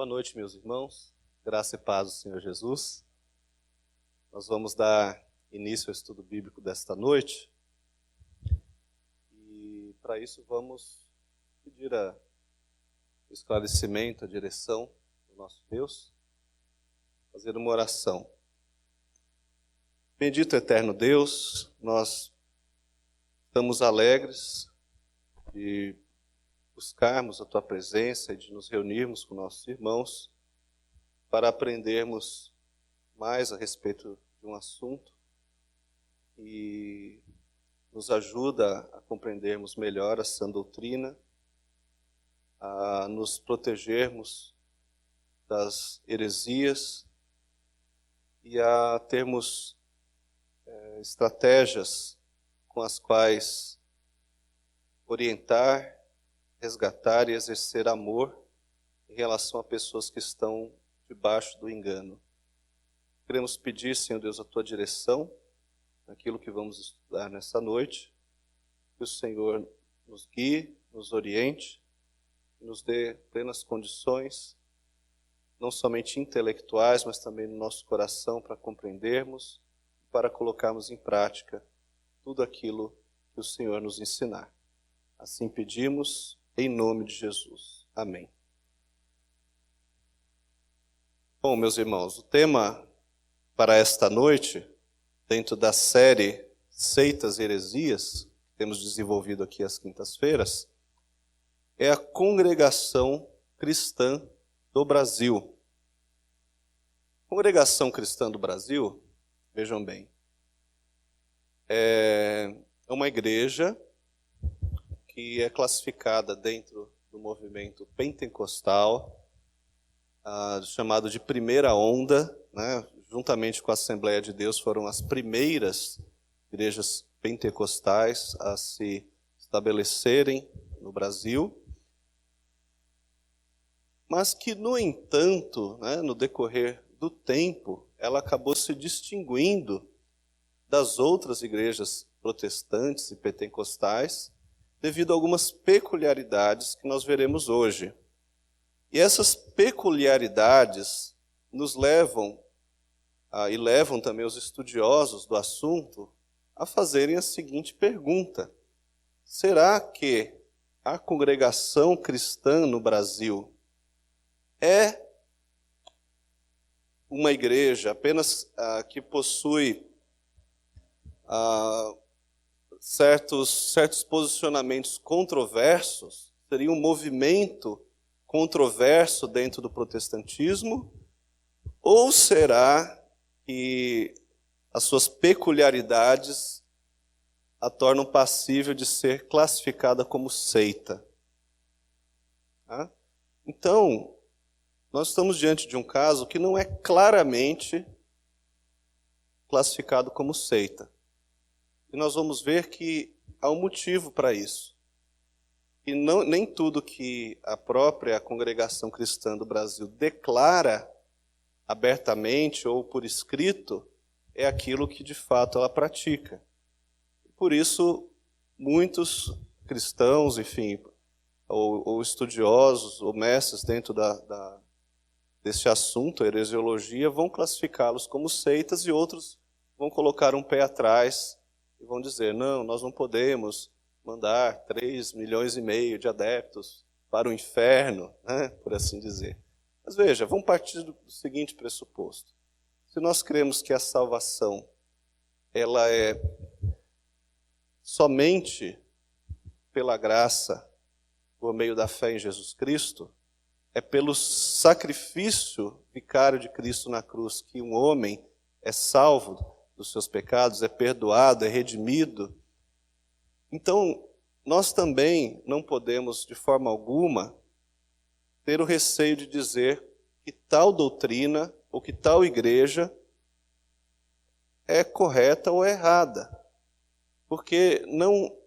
Boa noite, meus irmãos. Graça e paz do Senhor Jesus. Nós vamos dar início ao estudo bíblico desta noite. E para isso vamos pedir o esclarecimento, a direção do nosso Deus. Fazer uma oração. Bendito eterno Deus, nós estamos alegres de buscarmos a Tua presença e de nos reunirmos com nossos irmãos para aprendermos mais a respeito de um assunto e nos ajuda a compreendermos melhor a sã doutrina, a nos protegermos das heresias e a termos estratégias com as quais orientar, resgatar e exercer amor em relação a pessoas que estão debaixo do engano. Queremos pedir, Senhor Deus, a Tua direção naquilo que vamos estudar nessa noite, que o Senhor nos guie, nos oriente, nos dê plenas condições, não somente intelectuais, mas também no nosso coração para compreendermos, para colocarmos em prática tudo aquilo que o Senhor nos ensinar. Assim pedimos, em nome de Jesus. Amém. Bom, meus irmãos, o tema para esta noite, dentro da série Seitas e Heresias, que temos desenvolvido aqui às quintas-feiras, é a Congregação Cristã do Brasil. Congregação Cristã do Brasil, vejam bem, é uma igreja que é classificada dentro do movimento pentecostal, chamado de Primeira Onda, né? Juntamente com a Assembleia de Deus, foram as primeiras igrejas pentecostais a se estabelecerem no Brasil, mas que, no entanto, né, no decorrer do tempo, ela acabou se distinguindo das outras igrejas protestantes e pentecostais, devido a algumas peculiaridades que nós veremos hoje. E essas peculiaridades nos levam, e levam também os estudiosos do assunto, a fazerem a seguinte pergunta: será que a congregação cristã no Brasil é uma igreja apenas que possui certos posicionamentos controversos? Seria um movimento controverso dentro do protestantismo? Ou será que as suas peculiaridades a tornam passível de ser classificada como seita? Então, nós estamos diante de um caso que não é claramente classificado como seita. E nós vamos ver que há um motivo para isso. E nem tudo que a própria Congregação Cristã do Brasil declara abertamente ou por escrito é aquilo que de fato ela pratica. Por isso, muitos cristãos, enfim, ou estudiosos, ou mestres dentro desse assunto, a heresiologia, vão classificá-los como seitas, e outros vão colocar um pé atrás e vão dizer: não, nós não podemos mandar 3,5 milhões de adeptos para o inferno, né, por assim dizer. Mas veja, vamos partir do seguinte pressuposto. Se nós cremos que a salvação ela é somente pela graça, por meio da fé em Jesus Cristo, é pelo sacrifício vicário de Cristo na cruz que um homem é salvo dos seus pecados, é perdoado, é redimido. Então, nós também não podemos, de forma alguma, ter o receio de dizer que tal doutrina ou que tal igreja é correta ou é errada. Porque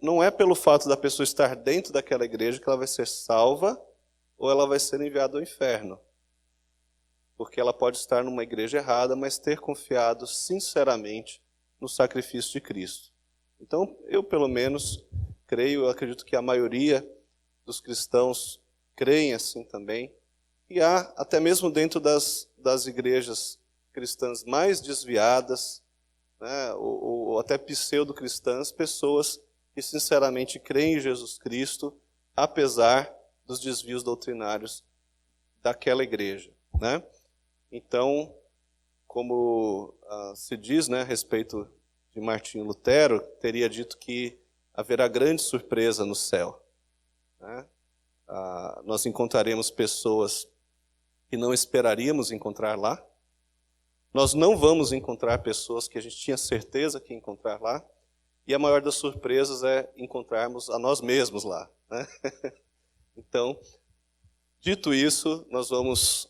não é pelo fato da pessoa estar dentro daquela igreja que ela vai ser salva ou ela vai ser enviada ao inferno. Porque ela pode estar numa igreja errada, mas ter confiado sinceramente no sacrifício de Cristo. Então, eu pelo menos creio, eu acredito que a maioria dos cristãos creem assim também, E há, até mesmo dentro das igrejas cristãs mais desviadas, né, ou até pseudo-cristãs, pessoas que sinceramente creem em Jesus Cristo, apesar dos desvios doutrinários daquela igreja, né? Então, como se diz, né, a respeito de Martinho Lutero, teria dito que haverá grande surpresa no céu, né? Nós encontraremos pessoas que não esperaríamos encontrar lá. Nós não vamos encontrar pessoas que a gente tinha certeza que ia encontrar lá. E a maior das surpresas é encontrarmos a nós mesmos lá, né? Então, dito isso, nós vamos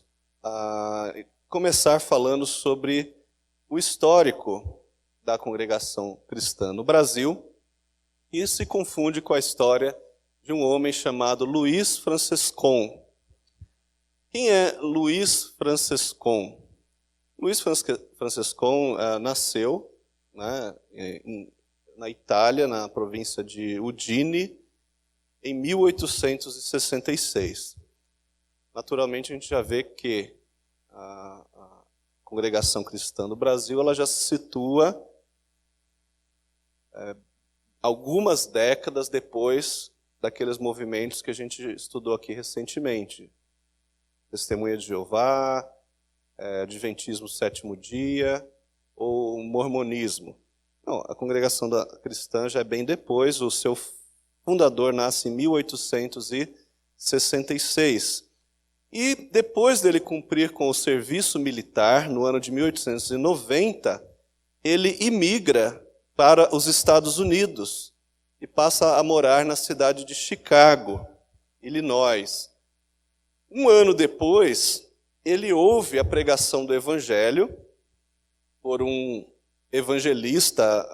começar falando sobre o histórico da congregação cristã no Brasil, e se confunde com a história de um homem chamado Luiz Francescon. Quem é Luiz Francescon? Luiz Francescon nasceu, né, na Itália, na província de Udine, em 1866. Naturalmente, a gente já vê que a congregação cristã do Brasil ela já se situa algumas décadas depois daqueles movimentos que a gente estudou aqui recentemente. Testemunha de Jeová, Adventismo Sétimo Dia ou Mormonismo. Não, a congregação cristã já é bem depois, o seu fundador nasce em 1866. E depois dele cumprir com o serviço militar, no ano de 1890, ele imigra para os Estados Unidos e passa a morar na cidade de Chicago, Illinois. Um ano depois, ele ouve a pregação do Evangelho por um evangelista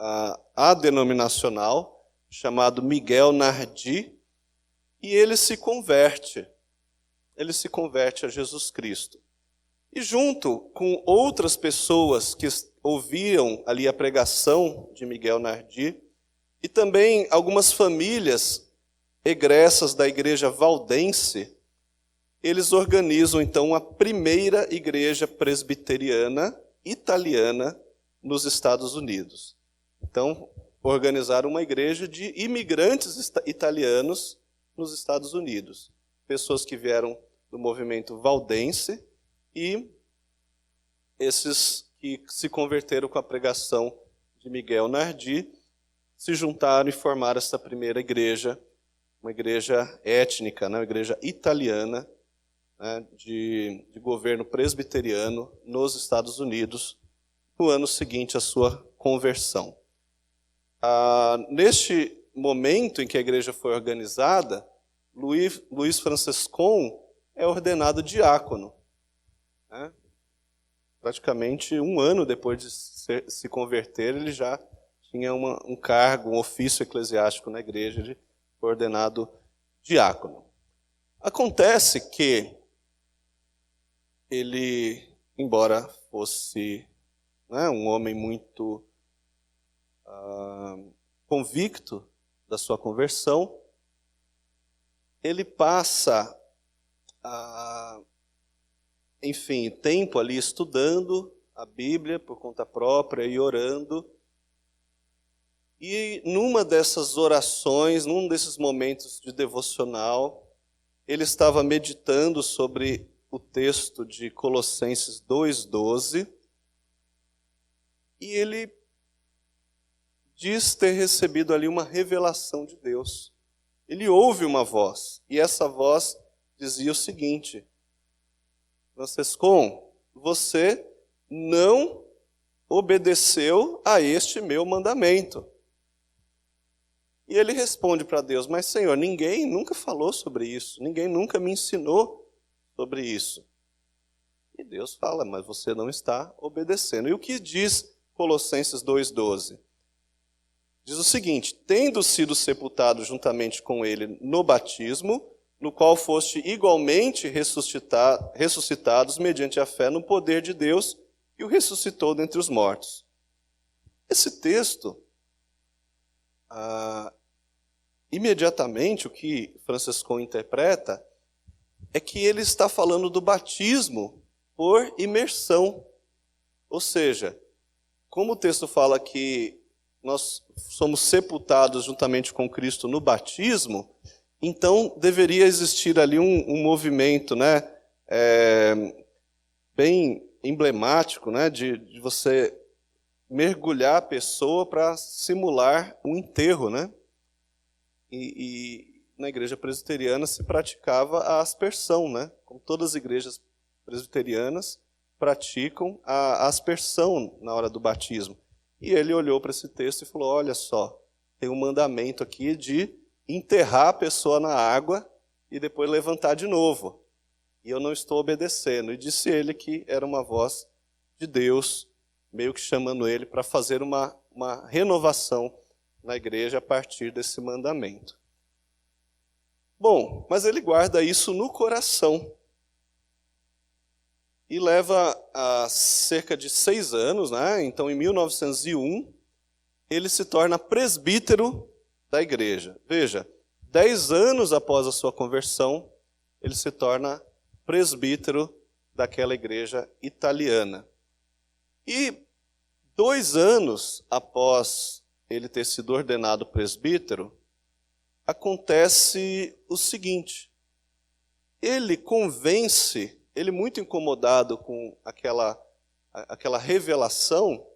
adenominacional chamado Miguel Nardi, e ele se converte. Ele se converte a Jesus Cristo. E junto com outras pessoas que ouviam ali a pregação de Miguel Nardi, e também algumas famílias egressas da igreja valdense, eles organizam então a primeira igreja presbiteriana italiana nos Estados Unidos. Então, organizaram uma igreja de imigrantes italianos nos Estados Unidos. Pessoas que vieram do movimento valdense e esses que se converteram com a pregação de Miguel Nardi se juntaram e formaram essa primeira igreja, uma igreja étnica, né, uma igreja italiana, né, de governo presbiteriano nos Estados Unidos, no ano seguinte à sua conversão. Neste momento em que a igreja foi organizada, Luiz Francescon é ordenado diácono, né? Praticamente um ano depois de se converter, ele já tinha um cargo, um ofício eclesiástico na igreja, ele foi ordenado diácono. Acontece que ele, embora fosse, né, um homem muito convicto da sua conversão, ele passa, enfim, tempo ali estudando a Bíblia por conta própria e orando. E numa dessas orações, num desses momentos de devocional, ele estava meditando sobre o texto de Colossenses 2,12, e ele diz ter recebido ali uma revelação de Deus. Ele ouve uma voz, e essa voz dizia o seguinte: Francescon, você não obedeceu a este meu mandamento. E ele responde para Deus: mas Senhor, ninguém nunca falou sobre isso, ninguém nunca me ensinou sobre isso. E Deus fala: mas você não está obedecendo. E o que diz Colossenses 2,12? Diz o seguinte: tendo sido sepultado juntamente com ele no batismo, no qual foste igualmente ressuscitados mediante a fé no poder de Deus, que o ressuscitou dentre os mortos. Esse texto, imediatamente o que Francescon interpreta é que ele está falando do batismo por imersão. Ou seja, como o texto fala que nós somos sepultados juntamente com Cristo no batismo, então deveria existir ali um movimento, né, bem emblemático, né, de você mergulhar a pessoa para simular um enterro, né? E na igreja presbiteriana se praticava a aspersão, né? Como todas as igrejas presbiterianas praticam a aspersão na hora do batismo. E ele olhou para esse texto e falou: olha só, tem um mandamento aqui de enterrar a pessoa na água e depois levantar de novo. E eu não estou obedecendo. E disse ele que era uma voz de Deus, meio que chamando ele para fazer uma renovação na igreja a partir desse mandamento. Bom, mas ele guarda isso no coração. E leva a cerca de 6 anos, né? Então em 1901, ele se torna presbítero da igreja. Veja, 10 anos após a sua conversão, ele se torna presbítero daquela igreja italiana. E 2 anos após ele ter sido ordenado presbítero, acontece o seguinte: ele convence, ele muito incomodado com aquela revelação,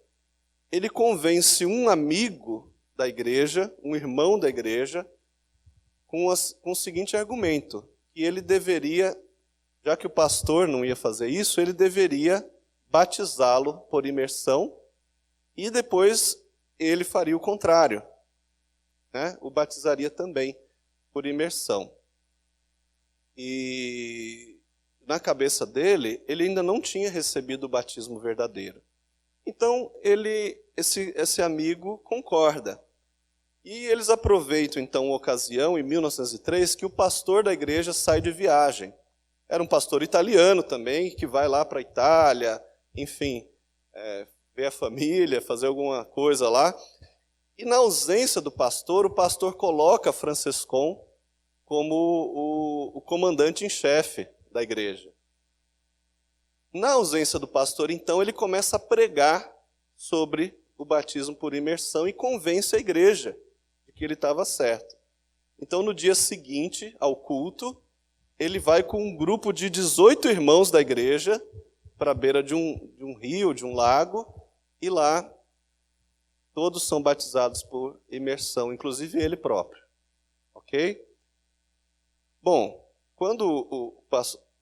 ele convence um amigo da igreja, um irmão da igreja, com o seguinte argumento: que ele deveria, já que o pastor não ia fazer isso, ele deveria batizá-lo por imersão e depois ele faria o contrário, né? O batizaria também por imersão. E na cabeça dele, ele ainda não tinha recebido o batismo verdadeiro. Então, esse amigo concorda. E eles aproveitam, então, a ocasião, em 1903, que o pastor da igreja sai de viagem. Era um pastor italiano também, que vai lá para a Itália, enfim, ver a família, fazer alguma coisa lá. E na ausência do pastor, o pastor coloca Francescon como o comandante em chefe da igreja. Na ausência do pastor, então, ele começa a pregar sobre o batismo por imersão e convence a igreja de que ele estava certo. Então, no dia seguinte ao culto, ele vai com um grupo de 18 irmãos da igreja para a beira de um rio, de um lago, e lá todos são batizados por imersão, inclusive ele próprio. Ok? Bom, quando o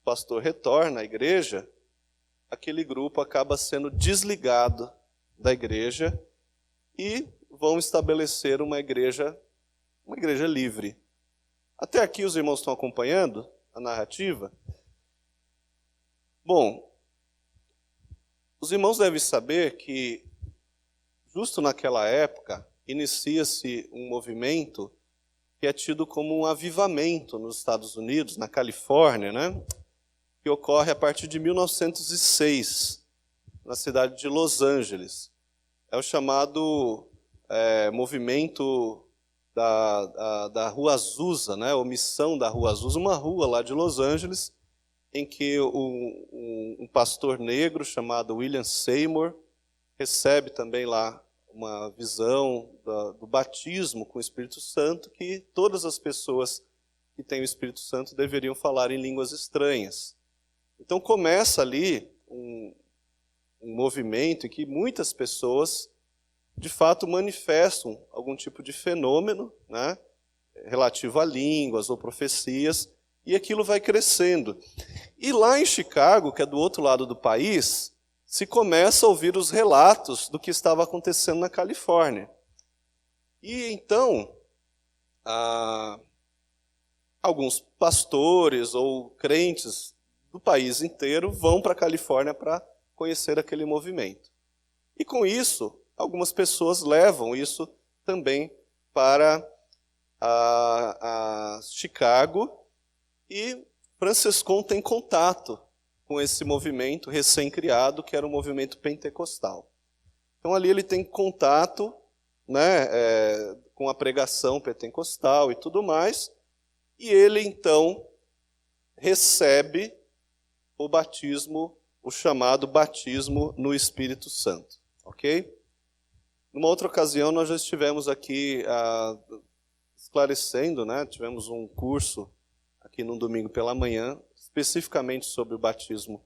pastor retorna à igreja, aquele grupo acaba sendo desligado da igreja e vão estabelecer uma igreja livre. Até aqui os irmãos estão acompanhando a narrativa? Bom, os irmãos devem saber que, justo naquela época, inicia-se um movimento que é tido como um avivamento nos Estados Unidos, na Califórnia, né? Que ocorre a partir de 1906, na cidade de Los Angeles. É o chamado movimento da Rua Azusa, né? Ou Missão da Rua Azusa, uma rua lá de Los Angeles, em que um pastor negro chamado William Seymour recebe também lá uma visão do batismo com o Espírito Santo, que todas as pessoas que têm o Espírito Santo deveriam falar em línguas estranhas. Então começa ali um movimento em que muitas pessoas, de fato, manifestam algum tipo de fenômeno, né, relativo a línguas ou profecias, e aquilo vai crescendo. E lá em Chicago, que é do outro lado do país, se começa a ouvir os relatos do que estava acontecendo na Califórnia. E então, alguns pastores ou crentes do país inteiro vão para a Califórnia para conhecer aquele movimento. E com isso, algumas pessoas levam isso também para a Chicago, e Francescon tem contato com esse movimento recém-criado, que era o movimento pentecostal. Então ali ele tem contato, né, com a pregação pentecostal e tudo mais, e ele então recebe o batismo, o chamado batismo no Espírito Santo, ok? Numa outra ocasião, nós já estivemos aqui esclarecendo, né? Tivemos um curso aqui no domingo pela manhã, especificamente sobre o batismo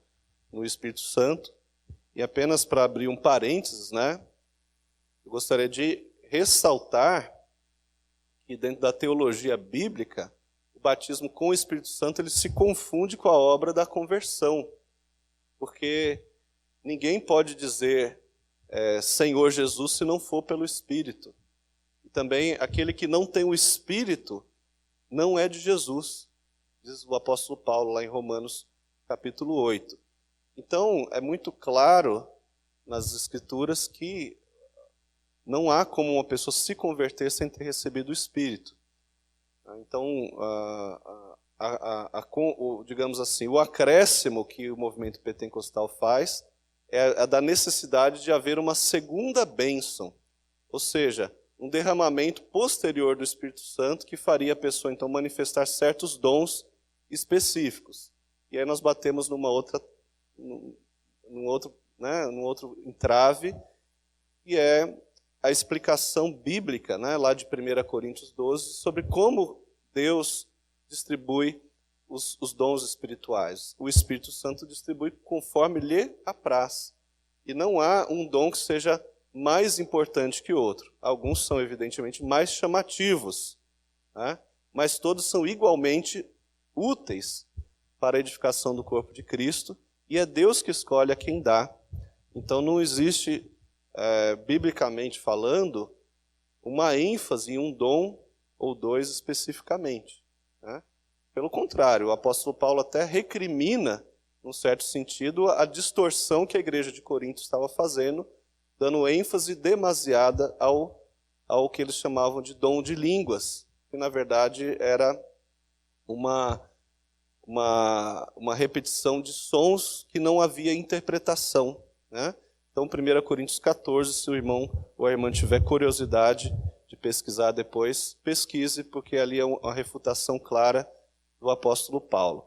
no Espírito Santo. E apenas para abrir um parênteses, né? Eu gostaria de ressaltar que dentro da teologia bíblica, o batismo com o Espírito Santo ele se confunde com a obra da conversão. Porque ninguém pode dizer Senhor Jesus se não for pelo Espírito. E também aquele que não tem o Espírito não é de Jesus, diz o apóstolo Paulo lá em Romanos capítulo 8. Então é muito claro nas Escrituras que não há como uma pessoa se converter sem ter recebido o Espírito. Então, digamos assim, o acréscimo que o movimento pentecostal faz é da necessidade de haver uma segunda bênção, ou seja, um derramamento posterior do Espírito Santo que faria a pessoa, então, manifestar certos dons específicos. E aí nós batemos num outro entrave, que é a explicação bíblica, né, lá de 1 Coríntios 12, sobre como Deus distribui os dons espirituais. O Espírito Santo distribui conforme lhe apraz. E não há um dom que seja mais importante que outro. Alguns são, evidentemente, mais chamativos, né? Mas todos são igualmente úteis para a edificação do corpo de Cristo, e é Deus que escolhe a quem dá. Então não existe, biblicamente falando, uma ênfase em um dom ou dois especificamente, né? Pelo contrário, o apóstolo Paulo até recrimina, num certo sentido, a distorção que a igreja de Corinto estava fazendo, dando ênfase demasiada ao que eles chamavam de dom de línguas, que na verdade era uma repetição de sons que não havia interpretação, né? Então, 1 Coríntios 14, se o irmão ou a irmã tiver curiosidade de pesquisar depois, pesquise, porque ali é uma refutação clara do apóstolo Paulo.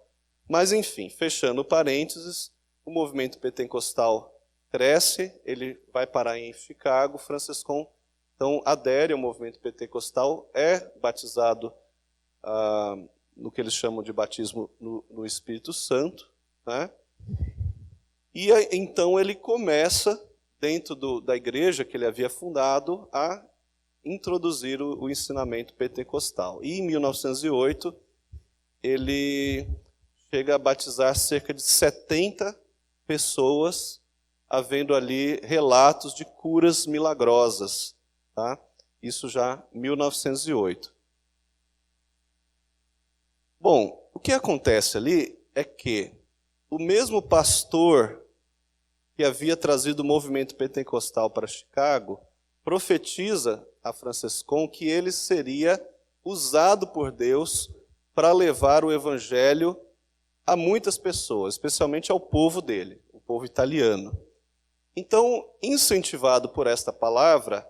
Mas, enfim, fechando parênteses, o movimento pentecostal cresce, ele vai parar em Chicago, Franciscão, então, adere ao movimento pentecostal, é batizado no que eles chamam de batismo no Espírito Santo, né? E então ele começa, dentro da igreja que ele havia fundado, a introduzir o ensinamento pentecostal. E em 1908, ele chega a batizar cerca de 70 pessoas, havendo ali relatos de curas milagrosas, tá? Isso já em 1908. Bom, o que acontece ali é que o mesmo pastor que havia trazido o movimento pentecostal para Chicago profetiza a Franciscon que ele seria usado por Deus para levar o evangelho a muitas pessoas, especialmente ao povo dele, o povo italiano. Então, incentivado por esta palavra,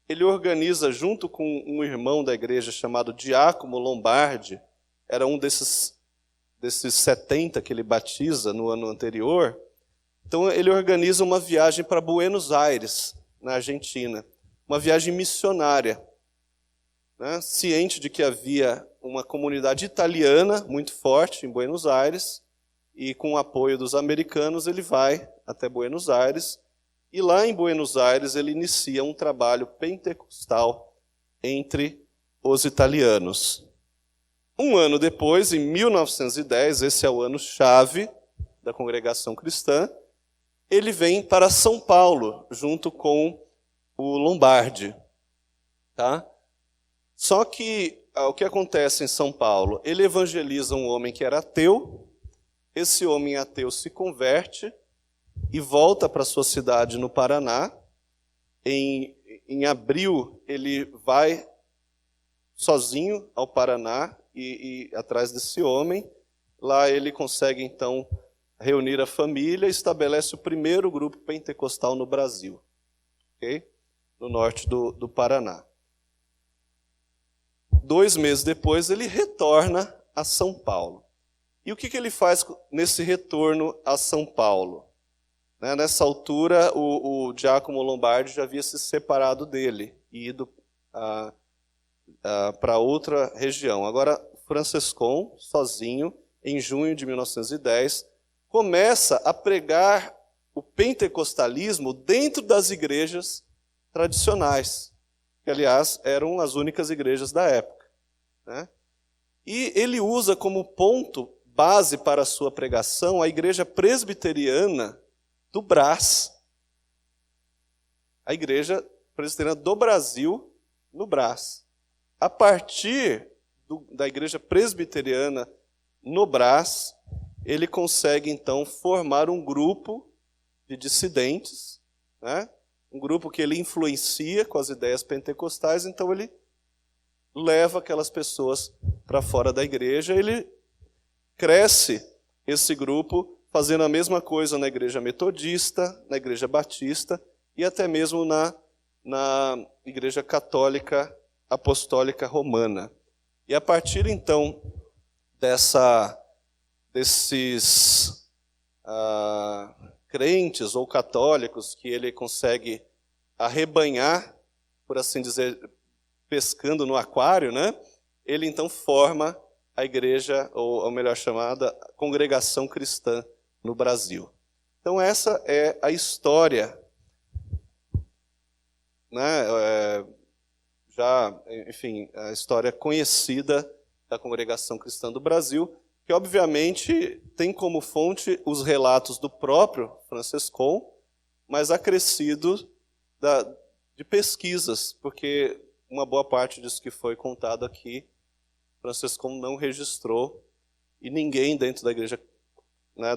ele organiza, junto com um irmão da igreja chamado Giacomo Lombardi, era um desses 70 que ele batiza no ano anterior. Então ele organiza uma viagem para Buenos Aires, na Argentina, uma viagem missionária, né? Ciente de que havia uma comunidade italiana muito forte em Buenos Aires, e com o apoio dos americanos ele vai até Buenos Aires, e lá em Buenos Aires ele inicia um trabalho pentecostal entre os italianos. Um ano depois, em 1910, esse é o ano-chave da congregação cristã, ele vem para São Paulo, junto com o Lombardi. Tá? Só que o que acontece em São Paulo? Ele evangeliza um homem que era ateu, esse homem ateu se converte e volta para sua cidade no Paraná. Em abril, ele vai sozinho ao Paraná e atrás desse homem. Lá ele consegue, então, reunir a família e estabelece o primeiro grupo pentecostal no Brasil, okay? No norte do Paraná. 2 meses depois, ele retorna a São Paulo. E o que ele faz nesse retorno a São Paulo? Nessa altura, o Giacomo Lombardi já havia se separado dele e ido para outra região. Agora, Francescon, sozinho, em junho de 1910, começa a pregar o pentecostalismo dentro das igrejas tradicionais, que, aliás, eram as únicas igrejas da época. E ele usa como ponto base para a sua pregação a igreja presbiteriana do Brás. A igreja presbiteriana do Brasil, no Brás. A partir da igreja presbiteriana no Brás, ele consegue, então, formar um grupo de dissidentes, um grupo que ele influencia com as ideias pentecostais, então ele leva aquelas pessoas para fora da igreja, ele cresce esse grupo fazendo a mesma coisa na igreja metodista, na igreja batista e até mesmo na igreja católica apostólica romana. E a partir então desses crentes ou católicos que ele consegue arrebanhar, por assim dizer, pescando no aquário, ele então forma a igreja, ou melhor chamada, Congregação Cristã no Brasil. Então essa é a história, a história conhecida da Congregação Cristã do Brasil, que obviamente tem como fonte os relatos do próprio Francescon, mas acrescido de pesquisas, porque uma boa parte disso que foi contado aqui, Francescon não registrou, e ninguém dentro da igreja,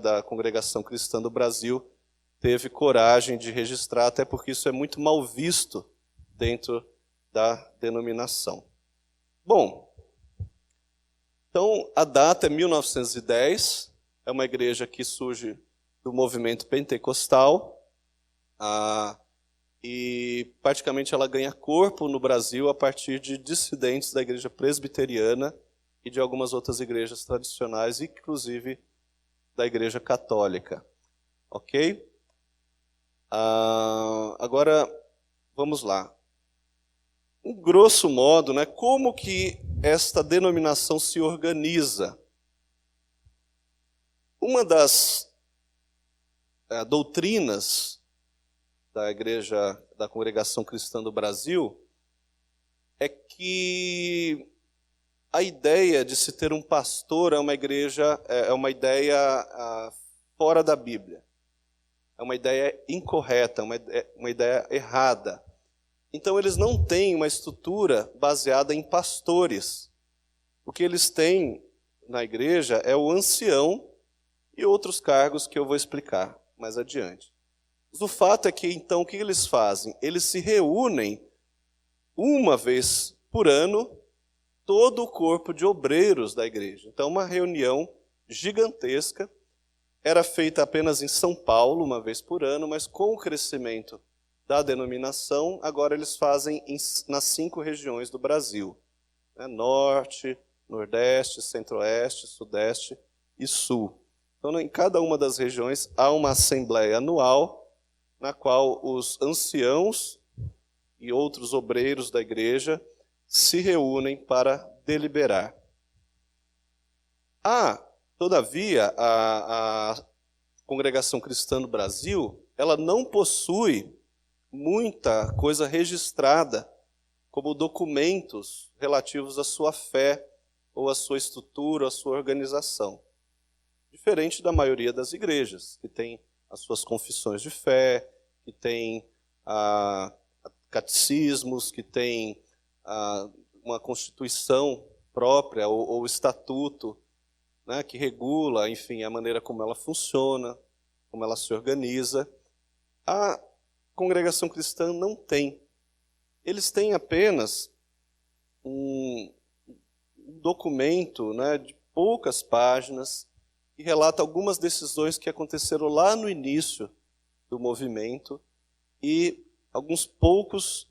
da Congregação Cristã do Brasil, teve coragem de registrar, até porque isso é muito mal visto dentro da denominação. Bom, então a data é 1910, é uma igreja que surge do movimento pentecostal, e praticamente ela ganha corpo no Brasil a partir de dissidentes da igreja presbiteriana e de algumas outras igrejas tradicionais, inclusive da igreja católica. Ok? Agora, vamos lá. Em grosso modo, como que esta denominação se organiza? Uma das doutrinas da igreja, da Congregação Cristã do Brasil, é que a ideia de se ter um pastor é uma ideia fora da Bíblia. É uma ideia incorreta, uma ideia errada. Então eles não têm uma estrutura baseada em pastores. O que eles têm na igreja é o ancião e outros cargos que eu vou explicar mais adiante. Mas o fato é que, então, o que eles fazem? Eles se reúnem uma vez por ano, todo o corpo de obreiros da igreja. Então, uma reunião gigantesca, era feita apenas em São Paulo, uma vez por ano, mas com o crescimento da denominação, agora eles fazem nas 5 regiões do Brasil. Norte, Nordeste, Centro-Oeste, Sudeste e Sul. Então, em cada uma das regiões há uma assembleia anual, na qual os anciãos e outros obreiros da igreja se reúnem para deliberar. Todavia, a Congregação Cristã do Brasil, ela não possui muita coisa registrada como documentos relativos à sua fé, ou à sua estrutura, à sua organização. Diferente da maioria das igrejas, que tem as suas confissões de fé, que tem catecismos, que tem uma constituição própria, ou estatuto, que regula, enfim, a maneira como ela funciona, como ela se organiza. A Congregação Cristã não tem. Eles têm apenas um documento de poucas páginas que relata algumas decisões que aconteceram lá no início do movimento e alguns poucos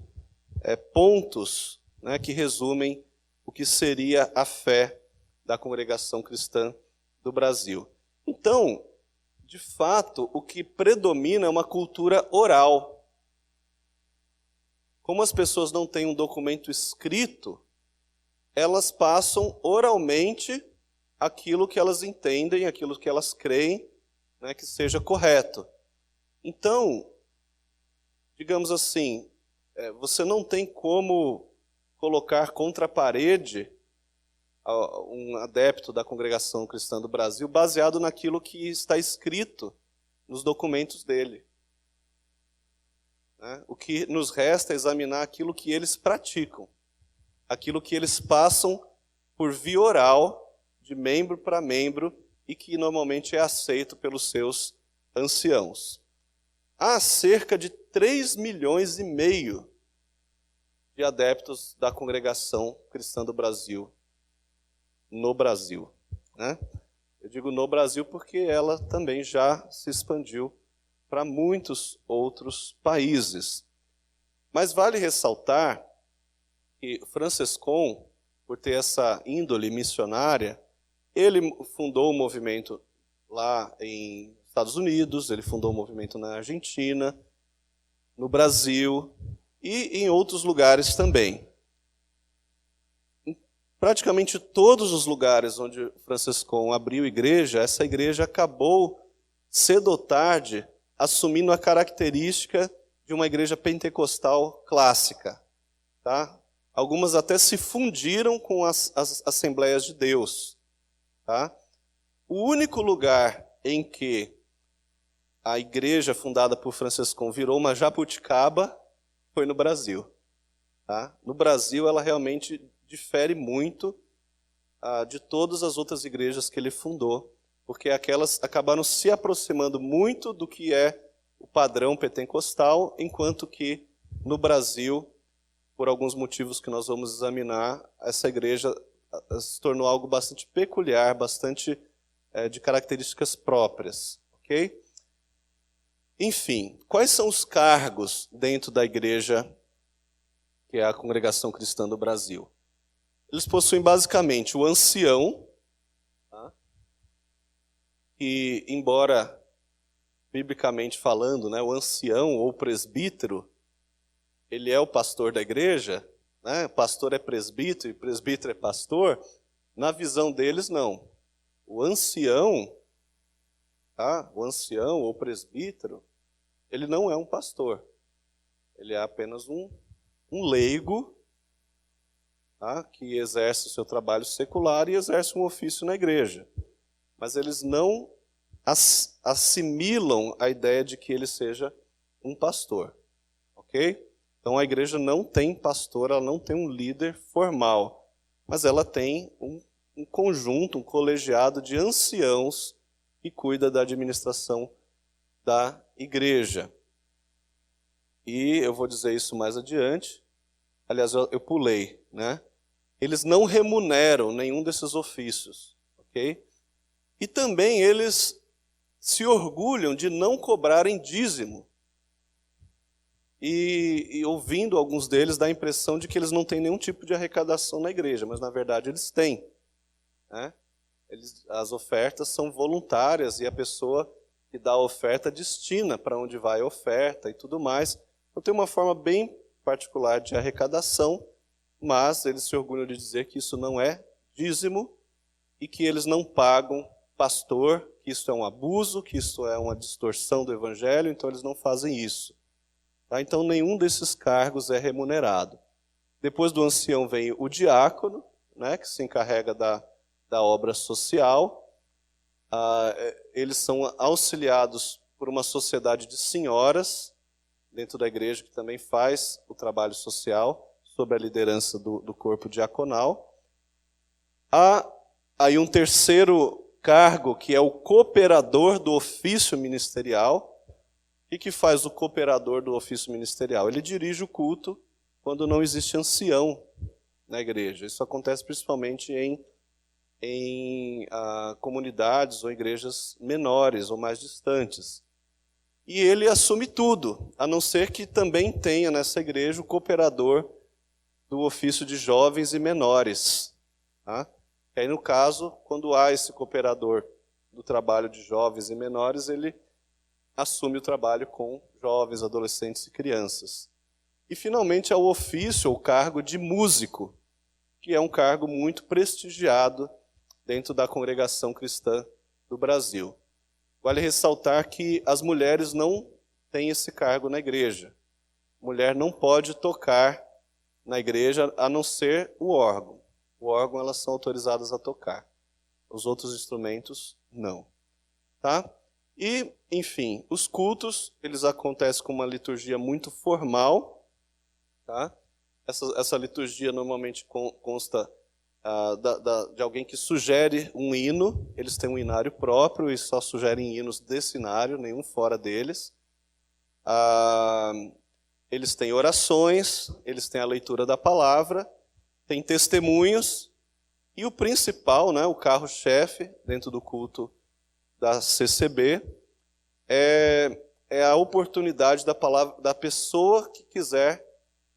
pontos que resumem o que seria a fé da Congregação Cristã do Brasil. Então, de fato, o que predomina é uma cultura oral. Como as pessoas não têm um documento escrito, elas passam oralmente aquilo que elas entendem, aquilo que elas creem, né, que seja correto. Então, digamos assim, você não tem como colocar contra a parede um adepto da Congregação Cristã do Brasil baseado naquilo que está escrito nos documentos dele. O que nos resta é examinar aquilo que eles praticam, aquilo que eles passam por via oral, de membro para membro, e que normalmente é aceito pelos seus anciãos. Há cerca de 3,5 milhões de adeptos da Congregação Cristã do Brasil, no Brasil. Eu digo no Brasil porque ela também já se expandiu para muitos outros países. Mas vale ressaltar que Francescon, por ter essa índole missionária, ele fundou um movimento lá em Estados Unidos, ele fundou um movimento na Argentina, no Brasil e em outros lugares também. Em praticamente todos os lugares onde Francescon abriu igreja, essa igreja acabou, cedo ou tarde, assumindo a característica de uma igreja pentecostal clássica. Tá? Algumas até se fundiram com as Assembleias de Deus. Tá? O único lugar em que a igreja fundada por Francescon virou uma jabuticaba foi no Brasil. Tá? No Brasil, ela realmente difere muito de todas as outras igrejas que ele fundou, porque aquelas acabaram se aproximando muito do que é o padrão pentecostal, enquanto que no Brasil, por alguns motivos que nós vamos examinar, essa igreja se tornou algo bastante peculiar, bastante de características próprias. Ok? Enfim, quais são os cargos dentro da igreja, que é a Congregação Cristã do Brasil? Eles possuem basicamente o ancião, que, embora biblicamente falando, o ancião ou presbítero, ele é o pastor da igreja, pastor é presbítero e presbítero é pastor, na visão deles não. O ancião ou presbítero, ele não é um pastor, ele é apenas um leigo, que exerce o seu trabalho secular e exerce um ofício na igreja. Mas eles não assimilam a ideia de que ele seja um pastor. Ok? Então a igreja não tem pastor, ela não tem um líder formal, mas ela tem um conjunto, um colegiado de anciãos que cuida da administração da igreja. E eu vou dizer isso mais adiante. Aliás, eu pulei, Eles não remuneram nenhum desses ofícios, ok? E também eles se orgulham de não cobrarem dízimo. E ouvindo alguns deles, dá a impressão de que eles não têm nenhum tipo de arrecadação na igreja, mas na verdade eles têm. As ofertas são voluntárias e a pessoa que dá a oferta destina para onde vai a oferta e tudo mais. Então tem uma forma bem particular de arrecadação, mas eles se orgulham de dizer que isso não é dízimo e que eles não pagam pastor, que isso é um abuso, que isso é uma distorção do evangelho, então eles não fazem isso. Então nenhum desses cargos é remunerado. Depois do ancião vem o diácono, que se encarrega da obra social. Eles são auxiliados por uma sociedade de senhoras dentro da igreja que também faz o trabalho social sob a liderança do corpo diaconal. Há aí um terceiro cargo que é o cooperador do ofício ministerial. O que faz o cooperador do ofício ministerial? Ele dirige o culto quando não existe ancião na igreja. Isso acontece principalmente em comunidades ou igrejas menores ou mais distantes. E ele assume tudo, a não ser que também tenha nessa igreja o cooperador do ofício de jovens e menores. E aí, no caso, quando há esse cooperador do trabalho de jovens e menores, ele assume o trabalho com jovens, adolescentes e crianças. E, finalmente, há o ofício ou cargo de músico, que é um cargo muito prestigiado dentro da congregação cristã do Brasil. Vale ressaltar que as mulheres não têm esse cargo na igreja. Mulher não pode tocar na igreja a não ser o órgão. O órgão elas são autorizadas a tocar. Os outros instrumentos, não. Tá? E, enfim, os cultos, eles acontecem com uma liturgia muito formal. Tá? Essa liturgia normalmente consta de alguém que sugere um hino. Eles têm um hinário próprio e só sugerem hinos desse hinário, nenhum fora deles. Eles têm orações, eles têm a leitura da palavra, tem testemunhos, e o principal, né, o carro-chefe dentro do culto da CCB, é a oportunidade da pessoa que quiser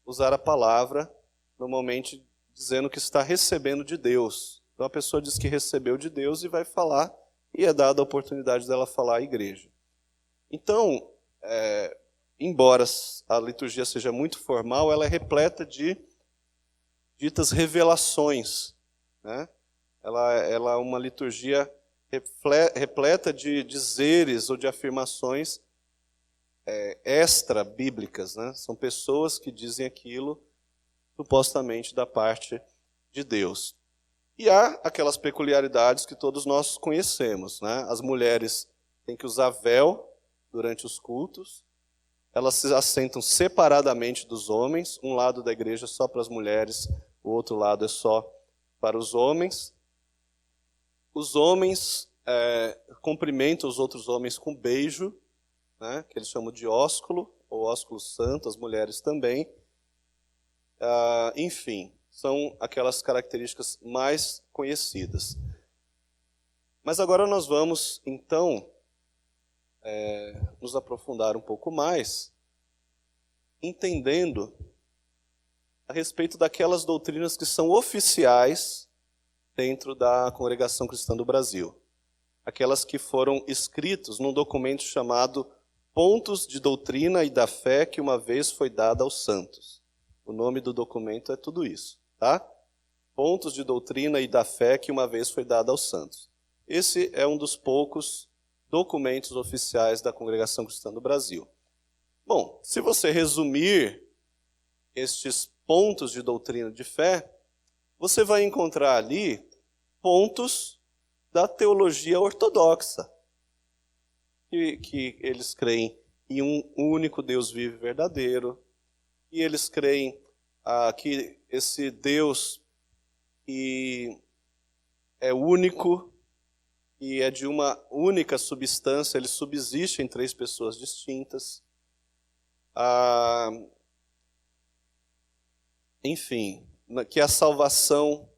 usar a palavra, normalmente dizendo que está recebendo de Deus. Então a pessoa diz que recebeu de Deus e vai falar, e é dada a oportunidade dela falar à igreja. Então, embora a liturgia seja muito formal, ela é repleta de ditas revelações, né? Ela é uma liturgia repleta de dizeres ou de afirmações extra-bíblicas, né? São pessoas que dizem aquilo supostamente da parte de Deus. E há aquelas peculiaridades que todos nós conhecemos, né? As mulheres têm que usar véu durante os cultos, elas se assentam separadamente dos homens, um lado da igreja é só para as mulheres, o outro lado é só para os homens. Os homens cumprimentam os outros homens com beijo, né, que eles chamam de ósculo, ou ósculo santo, as mulheres também. Enfim, são aquelas características mais conhecidas. Mas agora nós vamos, então, nos aprofundar um pouco mais, entendendo a respeito daquelas doutrinas que são oficiais dentro da Congregação Cristã do Brasil. Aquelas que foram escritas num documento chamado Pontos de Doutrina e da Fé que uma vez foi dada aos santos. O nome do documento é tudo isso, tá? Pontos de Doutrina e da Fé que uma vez foi dada aos santos. Esse é um dos poucos documentos oficiais da Congregação Cristã do Brasil. Bom, se você resumir estes pontos de doutrina de fé, você vai encontrar ali pontos da teologia ortodoxa, que eles creem em um único Deus vivo e verdadeiro, e eles creem que esse Deus que é único e é de uma única substância, ele subsiste em três pessoas distintas. Enfim, que a salvação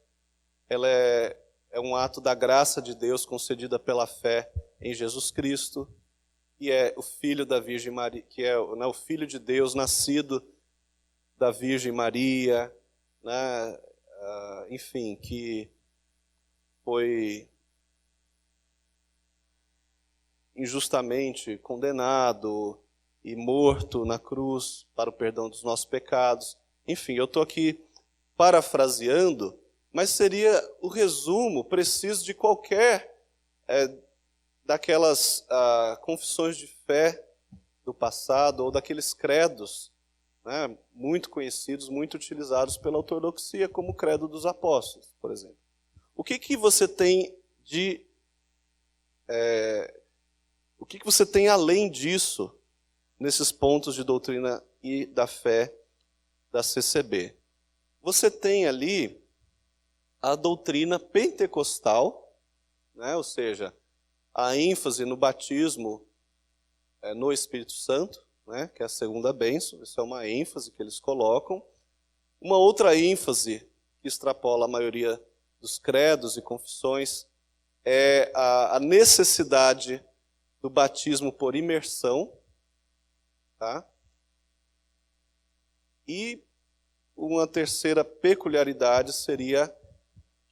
ela é um ato da graça de Deus concedida pela fé em Jesus Cristo, que é o Filho da Virgem Maria, que é o Filho de Deus nascido da Virgem Maria, né? Enfim, que foi injustamente condenado e morto na cruz para o perdão dos nossos pecados. Enfim, eu estou aqui parafraseando, mas seria o resumo preciso de qualquer daquelas confissões de fé do passado ou daqueles credos, né, muito conhecidos, muito utilizados pela ortodoxia, como o credo dos apóstolos, por exemplo. O que você tem o que você tem além disso nesses pontos de doutrina e da fé da CCB? Você tem ali a doutrina pentecostal, né, ou seja, a ênfase no batismo no Espírito Santo, né, que é a segunda bênção, isso é uma ênfase que eles colocam. Uma outra ênfase que extrapola a maioria dos credos e confissões é a necessidade do batismo por imersão, tá? E uma terceira peculiaridade seria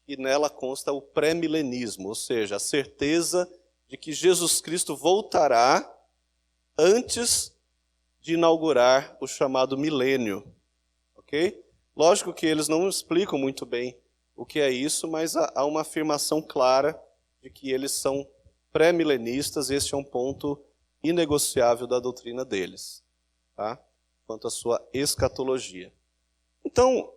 e nela consta o pré-milenismo, ou seja, a certeza de que Jesus Cristo voltará antes de inaugurar o chamado milênio, ok? Lógico que eles não explicam muito bem o que é isso, mas há uma afirmação clara de que eles são pré-milenistas, e este é um ponto inegociável da doutrina deles, tá? Quanto à sua escatologia. Então,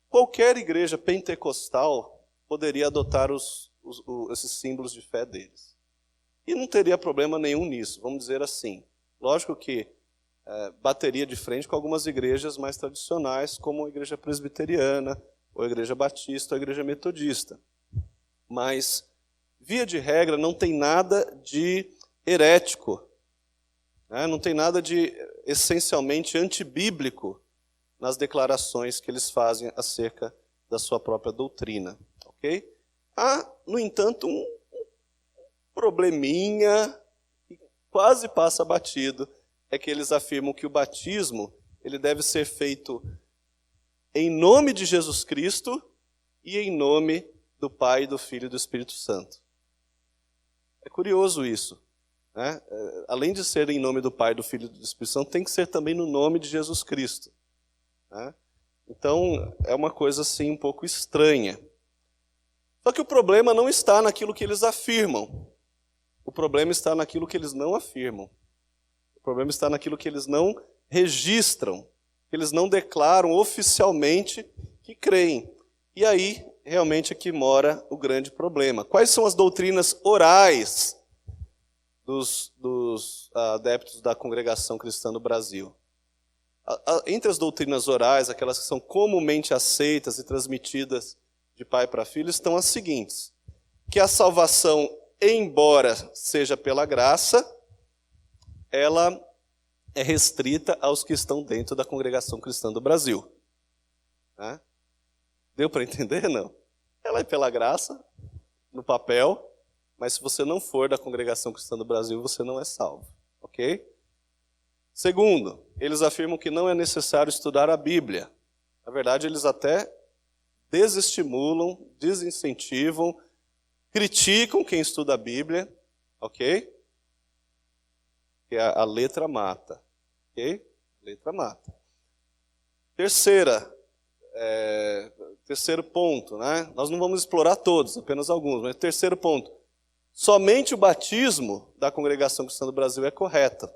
qualquer igreja pentecostal poderia adotar esses símbolos de fé deles. E não teria problema nenhum nisso, vamos dizer assim. Lógico que bateria de frente com algumas igrejas mais tradicionais, como a igreja presbiteriana, ou a igreja batista, ou a igreja metodista. Mas, via de regra, não tem nada de herético, né? Não tem nada de essencialmente antibíblico nas declarações que eles fazem acerca da sua própria doutrina. Ok? Há, no entanto, um probleminha que quase passa batido, é que eles afirmam que o batismo ele deve ser feito em nome de Jesus Cristo e em nome do Pai, do Filho e do Espírito Santo. É curioso isso, né? Além de ser em nome do Pai, do Filho e do Espírito Santo, tem que ser também no nome de Jesus Cristo, né? Então, é uma coisa assim um pouco estranha. Só que o problema não está naquilo que eles afirmam. O problema está naquilo que eles não afirmam. O problema está naquilo que eles não registram, que eles não declaram oficialmente que creem. E aí, realmente, é que mora o grande problema. Quais são as doutrinas orais dos adeptos da Congregação Cristã do Brasil? Entre as doutrinas orais, aquelas que são comumente aceitas e transmitidas de pai para filho, estão as seguintes: que a salvação, embora seja pela graça, ela é restrita aos que estão dentro da Congregação Cristã do Brasil. Né? Deu para entender? Não. Ela é pela graça, no papel, mas se você não for da Congregação Cristã do Brasil, você não é salvo. Ok? Segundo, eles afirmam que não é necessário estudar a Bíblia. Na verdade, eles até desestimulam, desincentivam, criticam quem estuda a Bíblia, ok? Que a letra mata, ok? A letra mata. Terceiro ponto, né? Nós não vamos explorar todos, apenas alguns, mas terceiro ponto. Somente o batismo da Congregação Cristã do Brasil é correto.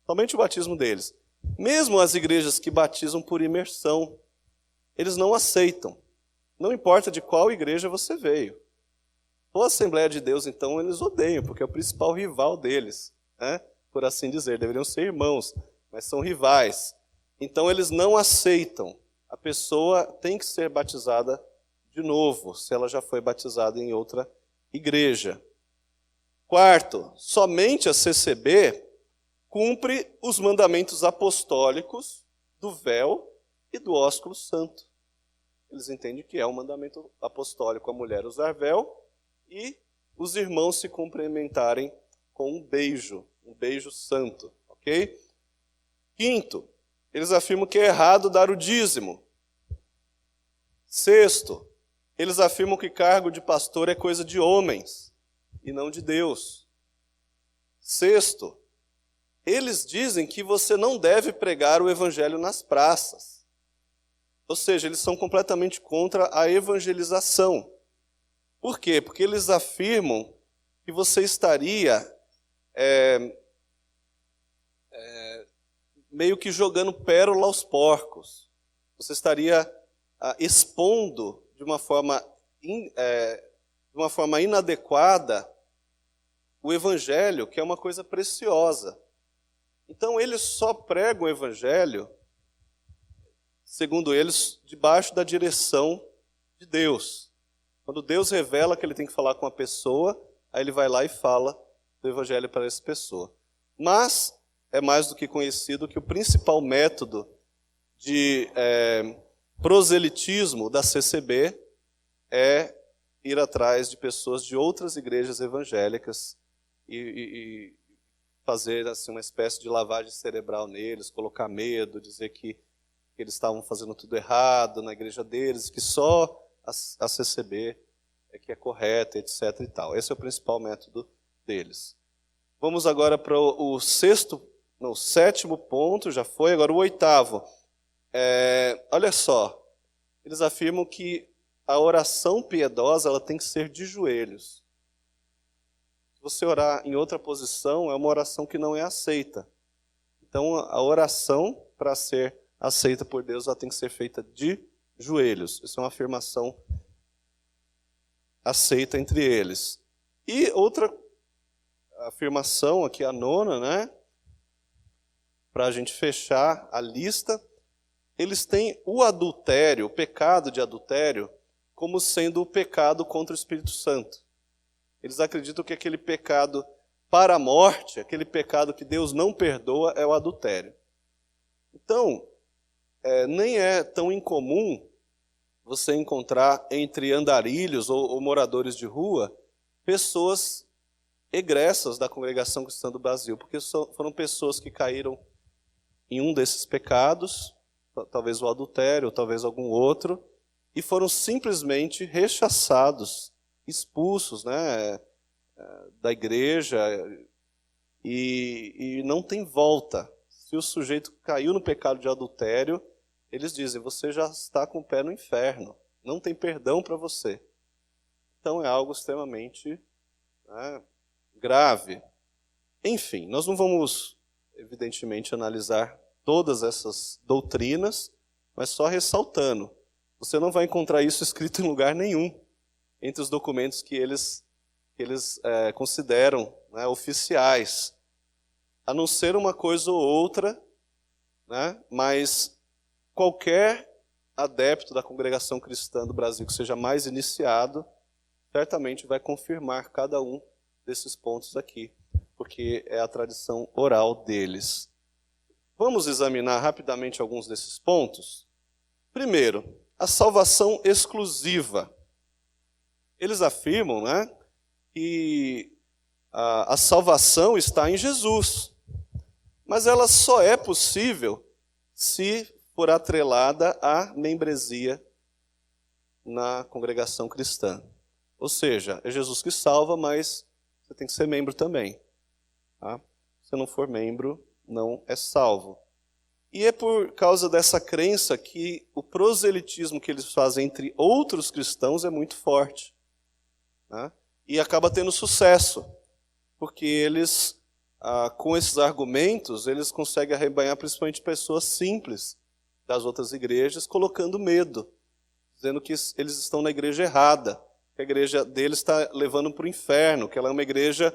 Somente o batismo deles. Mesmo as igrejas que batizam por imersão, eles não aceitam. Não importa de qual igreja você veio. Ou a Assembleia de Deus, então, eles odeiam, porque é o principal rival deles, né? Por assim dizer. Deveriam ser irmãos, mas são rivais. Então, eles não aceitam. A pessoa tem que ser batizada de novo, se ela já foi batizada em outra igreja. Quarto, somente a CCB cumpre os mandamentos apostólicos do véu e do ósculo santo. Eles entendem que é um mandamento apostólico a mulher usar véu e os irmãos se cumprimentarem com um beijo santo, ok? Quinto, eles afirmam que é errado dar o dízimo. Sexto, eles afirmam que cargo de pastor é coisa de homens e não de Deus. Sexto, eles dizem que você não deve pregar o evangelho nas praças. Ou seja, eles são completamente contra a evangelização. Por quê? Porque eles afirmam que você estaria meio que jogando pérola aos porcos. Você estaria expondo de uma forma inadequada o evangelho, que é uma coisa preciosa. Então, eles só pregam o evangelho, segundo eles, debaixo da direção de Deus. Quando Deus revela que ele tem que falar com a pessoa, aí ele vai lá e fala do evangelho para essa pessoa. Mas é mais do que conhecido que o principal método de proselitismo da CCB é ir atrás de pessoas de outras igrejas evangélicas e fazer assim, uma espécie de lavagem cerebral neles, colocar medo, dizer que eles estavam fazendo tudo errado na igreja deles, que só a CCB que é correta, etc. e tal. Esse é o principal método deles. Vamos agora para o sétimo ponto, já foi, agora o oitavo. Olha só, eles afirmam que a oração piedosa ela tem que ser de joelhos. Se você orar em outra posição, é uma oração que não é aceita. Então, a oração, para ser aceita por Deus, ela tem que ser feita de joelhos. Isso é uma afirmação aceita entre eles. E outra afirmação, aqui a nona, né? Para a gente fechar a lista, eles têm o adultério, o pecado de adultério, como sendo o pecado contra o Espírito Santo. Eles acreditam que aquele pecado para a morte, aquele pecado que Deus não perdoa, é o adultério. Então, nem é tão incomum você encontrar entre andarilhos ou moradores de rua pessoas egressas da Congregação Cristã do Brasil, porque foram pessoas que caíram em um desses pecados, talvez o adultério, ou talvez algum outro, e foram simplesmente rechaçados, expulsos, né, da igreja, e não tem volta. Se o sujeito caiu no pecado de adultério, eles dizem, você já está com o pé no inferno, não tem perdão para você. Então é algo extremamente grave. Enfim, nós não vamos, evidentemente, analisar todas essas doutrinas, mas só ressaltando. Você não vai encontrar isso escrito em lugar nenhum, entre os documentos que eles consideram, né, oficiais. A não ser uma coisa ou outra, né, mas qualquer adepto da Congregação Cristã do Brasil que seja mais iniciado, certamente vai confirmar cada um desses pontos aqui, porque é a tradição oral deles. Vamos examinar rapidamente alguns desses pontos. Primeiro, a salvação exclusiva. Eles afirmam, né, que a salvação está em Jesus, mas ela só é possível se for atrelada à membresia na congregação cristã. Ou seja, é Jesus que salva, mas você tem que ser membro também. Tá? Se não for membro, não é salvo. E é por causa dessa crença que o proselitismo que eles fazem entre outros cristãos é muito forte. Tá? E acaba tendo sucesso, porque eles, com esses argumentos, eles conseguem arrebanhar principalmente pessoas simples das outras igrejas, colocando medo, dizendo que eles estão na igreja errada, que a igreja deles está levando para o inferno, que ela é uma igreja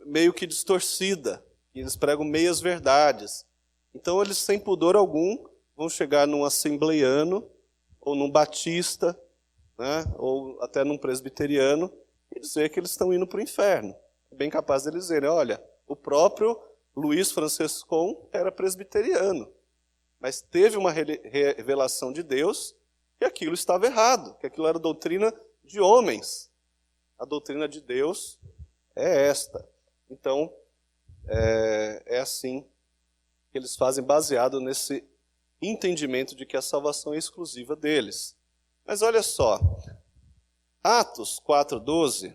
meio que distorcida, que eles pregam meias verdades. Então eles, sem pudor algum, vão chegar num assembleiano, ou num batista, né, ou até num presbiteriano, e dizer que eles estão indo para o inferno. É bem capaz de eles dizerem, olha, o próprio Luiz Franciscon era presbiteriano, mas teve uma revelação de Deus que aquilo estava errado, que aquilo era doutrina de homens. A doutrina de Deus é esta. Então, é assim que eles fazem, baseado nesse entendimento de que a salvação é exclusiva deles. Mas olha só, Atos 4,12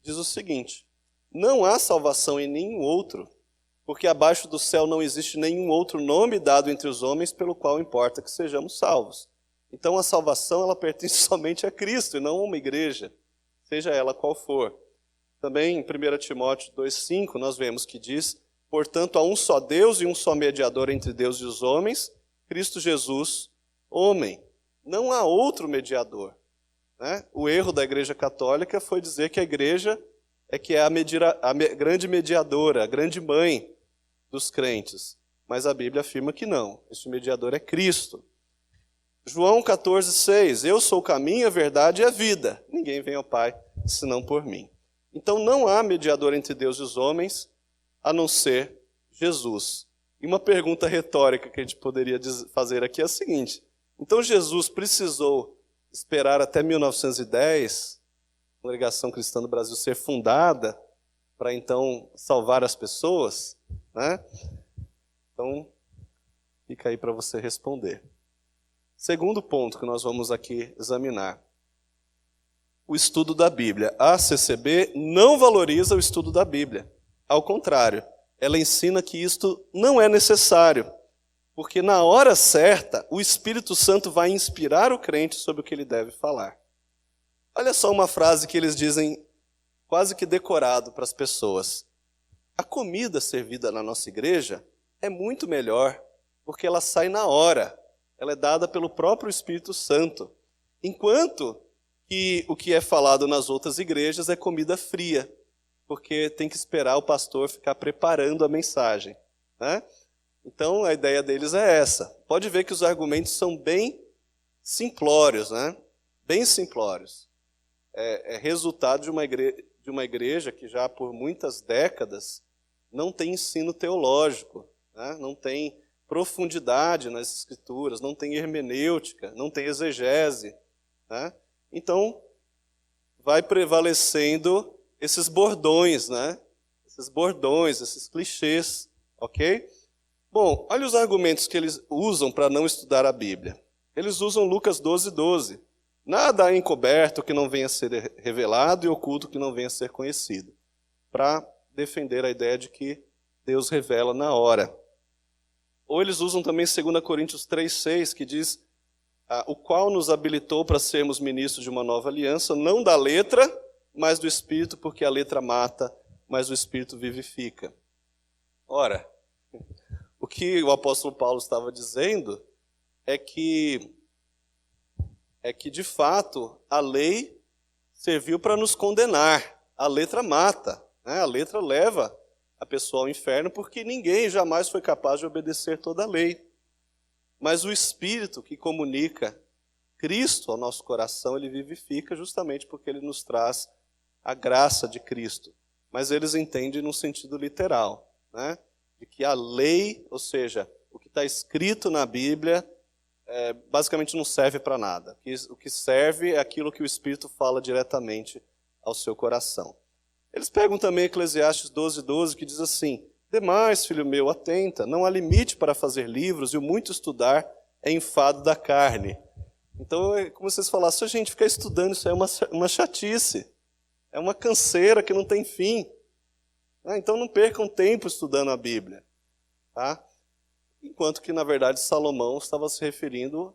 diz o seguinte, não há salvação em nenhum outro, porque abaixo do céu não existe nenhum outro nome dado entre os homens pelo qual importa que sejamos salvos. Então a salvação ela pertence somente a Cristo e não a uma igreja, seja ela qual for. Também em 1 Timóteo 2,5 nós vemos que diz, portanto há um só Deus e um só mediador entre Deus e os homens, Cristo Jesus, homem. Não há outro mediador. Né? O erro da Igreja Católica foi dizer que a igreja é a grande mediadora, a grande mãe dos crentes. Mas a Bíblia afirma que não. Este mediador é Cristo. João 14,6. Eu sou o caminho, a verdade e a vida. Ninguém vem ao Pai senão por mim. Então não há mediador entre Deus e os homens, a não ser Jesus. E uma pergunta retórica que a gente poderia fazer aqui é a seguinte. Então Jesus precisou esperar até 1910, a Congregação Cristã do Brasil ser fundada, para então salvar as pessoas, né? Então, fica aí para você responder. Segundo ponto que nós vamos aqui examinar. O estudo da Bíblia. A CCB não valoriza o estudo da Bíblia. Ao contrário, ela ensina que isto não é necessário, porque na hora certa, o Espírito Santo vai inspirar o crente sobre o que ele deve falar. Olha só uma frase que eles dizem quase que decorado para as pessoas. A comida servida na nossa igreja é muito melhor, porque ela sai na hora. Ela é dada pelo próprio Espírito Santo. Enquanto que o que é falado nas outras igrejas é comida fria, porque tem que esperar o pastor ficar preparando a mensagem, né? Então a ideia deles é essa. Pode ver que os argumentos são bem simplórios, né? Bem simplórios. É resultado de uma igreja que já por muitas décadas não tem ensino teológico, né? Não tem profundidade nas escrituras, não tem hermenêutica, não tem exegese, né? Então, vai prevalecendo esses bordões, né? Esses bordões, esses clichês, ok? Bom, olha os argumentos que eles usam para não estudar a Bíblia. Eles usam Lucas 12:12. Nada há encoberto que não venha a ser revelado e oculto que não venha a ser conhecido. Para defender a ideia de que Deus revela na hora. Ou eles usam também 2 Coríntios 3:6, que diz, o qual nos habilitou para sermos ministros de uma nova aliança, não da letra, mas do Espírito, porque a letra mata, mas o Espírito vivifica. Ora, o que o apóstolo Paulo estava dizendo é que de fato, a lei serviu para nos condenar. A letra mata, né? A letra leva a pessoa ao inferno, porque ninguém jamais foi capaz de obedecer toda a lei. Mas o Espírito que comunica Cristo ao nosso coração, ele vivifica justamente porque ele nos traz a graça de Cristo. Mas eles entendem no sentido literal, né? De que a lei, ou seja, o que está escrito na Bíblia, basicamente não serve para nada. O que serve é aquilo que o Espírito fala diretamente ao seu coração. Eles pegam também Eclesiastes 12:12, que diz assim, demais, filho meu, atenta, não há limite para fazer livros, e o muito estudar é enfado da carne. Então, é como se vocês falassem, a gente ficar estudando, isso é uma chatice, é uma canseira que não tem fim. Então não percam tempo estudando a Bíblia. Tá? Enquanto que, na verdade, Salomão estava se referindo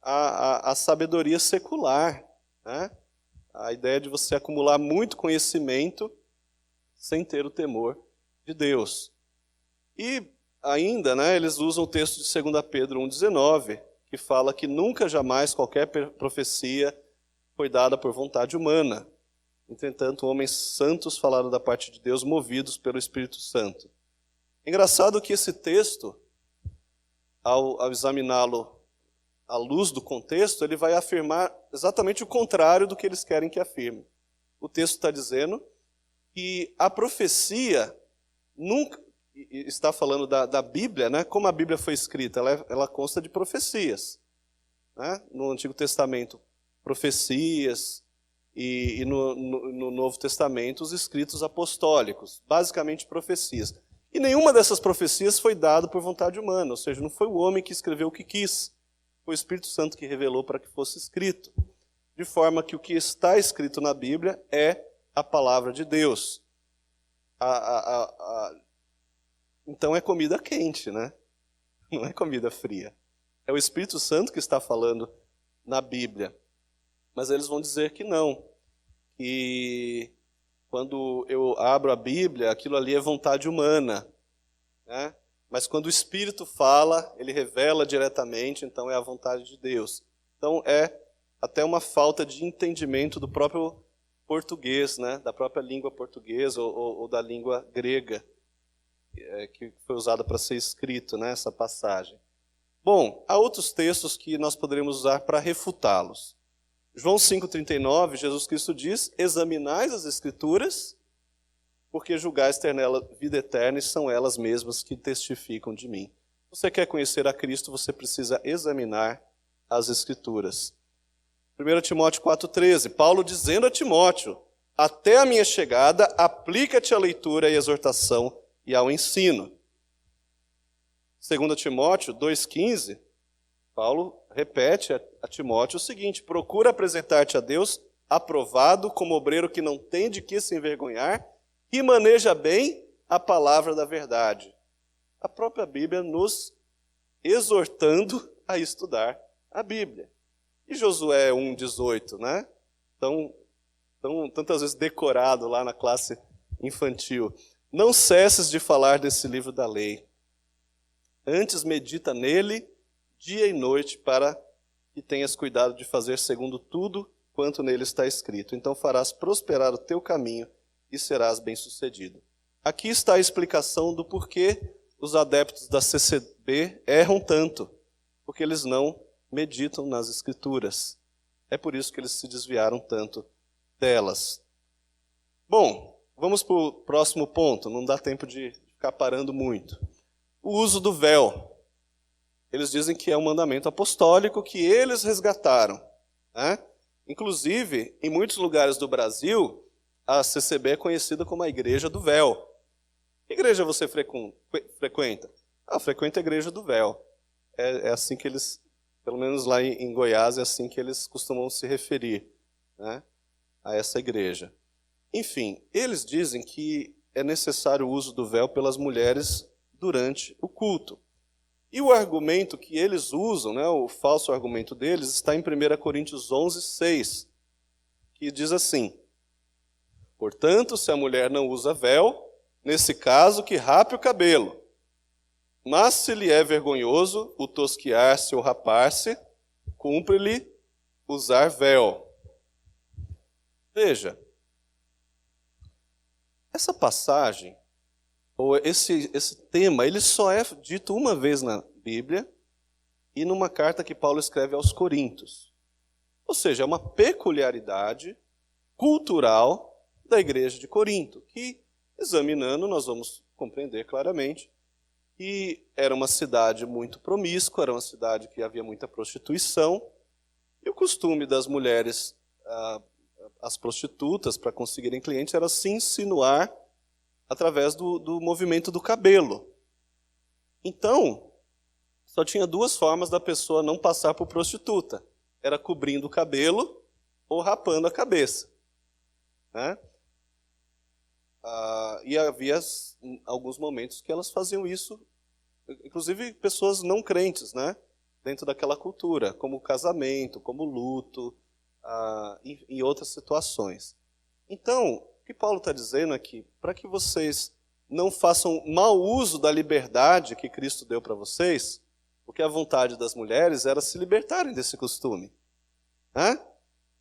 à sabedoria secular, né? A ideia de você acumular muito conhecimento sem ter o temor de Deus. E ainda, né, eles usam o texto de 2 Pedro 1,19, que fala que nunca, jamais, qualquer profecia foi dada por vontade humana. Entretanto, homens santos falaram da parte de Deus, movidos pelo Espírito Santo. Engraçado que esse texto, ao examiná-lo à luz do contexto, ele vai afirmar exatamente o contrário do que eles querem que afirme. O texto está dizendo que a profecia nunca está falando da Bíblia, né? Como a Bíblia foi escrita, ela consta de profecias, né? No Antigo Testamento, profecias, e no Novo Testamento, os escritos apostólicos, basicamente profecias. E nenhuma dessas profecias foi dada por vontade humana, ou seja, não foi o homem que escreveu o que quis, foi o Espírito Santo que revelou para que fosse escrito. De forma que o que está escrito na Bíblia é a palavra de Deus. Então é comida quente, né? Não é comida fria. É o Espírito Santo que está falando na Bíblia. Mas eles vão dizer que não. Que quando eu abro a Bíblia, aquilo ali é vontade humana, né? Mas quando o Espírito fala, ele revela diretamente, então é a vontade de Deus. Então é até uma falta de entendimento do próprio português, né? Da própria língua portuguesa ou da língua grega, que foi usada para ser escrito, né? Essa passagem. Bom, há outros textos que nós poderíamos usar para refutá-los. João 5,39, Jesus Cristo diz, examinais as Escrituras, porque julgais ter nela vida eterna e são elas mesmas que testificam de mim. Se você quer conhecer a Cristo, você precisa examinar as Escrituras. 1 Timóteo 4,13, Paulo dizendo a Timóteo, até a minha chegada, aplica-te à leitura e à exortação e ao ensino. 2 Timóteo 2,15, Paulo repete a Timóteo o seguinte: procura apresentar-te a Deus aprovado como obreiro que não tem de que se envergonhar, que maneja bem a palavra da verdade. A própria Bíblia nos exortando a estudar a Bíblia. E Josué 1,18, né? Tantas vezes decorado lá na classe infantil. Não cesses de falar desse livro da lei. Antes medita nele dia e noite, para que tenhas cuidado de fazer segundo tudo quanto nele está escrito. Então farás prosperar o teu caminho e serás bem-sucedido. Aqui está a explicação do porquê os adeptos da CCB erram tanto, porque eles não meditam nas Escrituras. É por isso que eles se desviaram tanto delas. Bom, vamos para o próximo ponto, não dá tempo de ficar parando muito. O uso do véu. Eles dizem que é um mandamento apostólico que eles resgataram, né? Inclusive, em muitos lugares do Brasil, a CCB é conhecida como a Igreja do Véu. Que igreja você frequenta? Frequenta a Igreja do Véu. É assim que eles, pelo menos lá em Goiás, é assim que eles costumam se referir, né, a essa igreja. Enfim, eles dizem que é necessário o uso do véu pelas mulheres durante o culto. E o argumento que eles usam, né, o falso argumento deles, está em 1 Coríntios 11:6, que diz assim: portanto, se a mulher não usa véu, nesse caso que rape o cabelo. Mas se lhe é vergonhoso o tosquiar-se ou rapar-se, cumpre-lhe usar véu. Veja, essa passagem, ou esse tema, ele só é dito uma vez na Bíblia e numa carta que Paulo escreve aos Coríntios. Ou seja, é uma peculiaridade cultural da igreja de Corinto, que, examinando, nós vamos compreender claramente que era uma cidade muito promíscua, era uma cidade que havia muita prostituição, e o costume das mulheres, as prostitutas, para conseguirem clientes, era se insinuar através do movimento do cabelo. Então, só tinha duas formas da pessoa não passar por prostituta. Era cobrindo o cabelo ou rapando a cabeça, né? E havia alguns momentos que elas faziam isso, inclusive pessoas não crentes, né, dentro daquela cultura, como casamento, como luto, em outras situações. Então, o que Paulo está dizendo aqui, para que vocês não façam mau uso da liberdade que Cristo deu para vocês, porque a vontade das mulheres era se libertarem desse costume, né?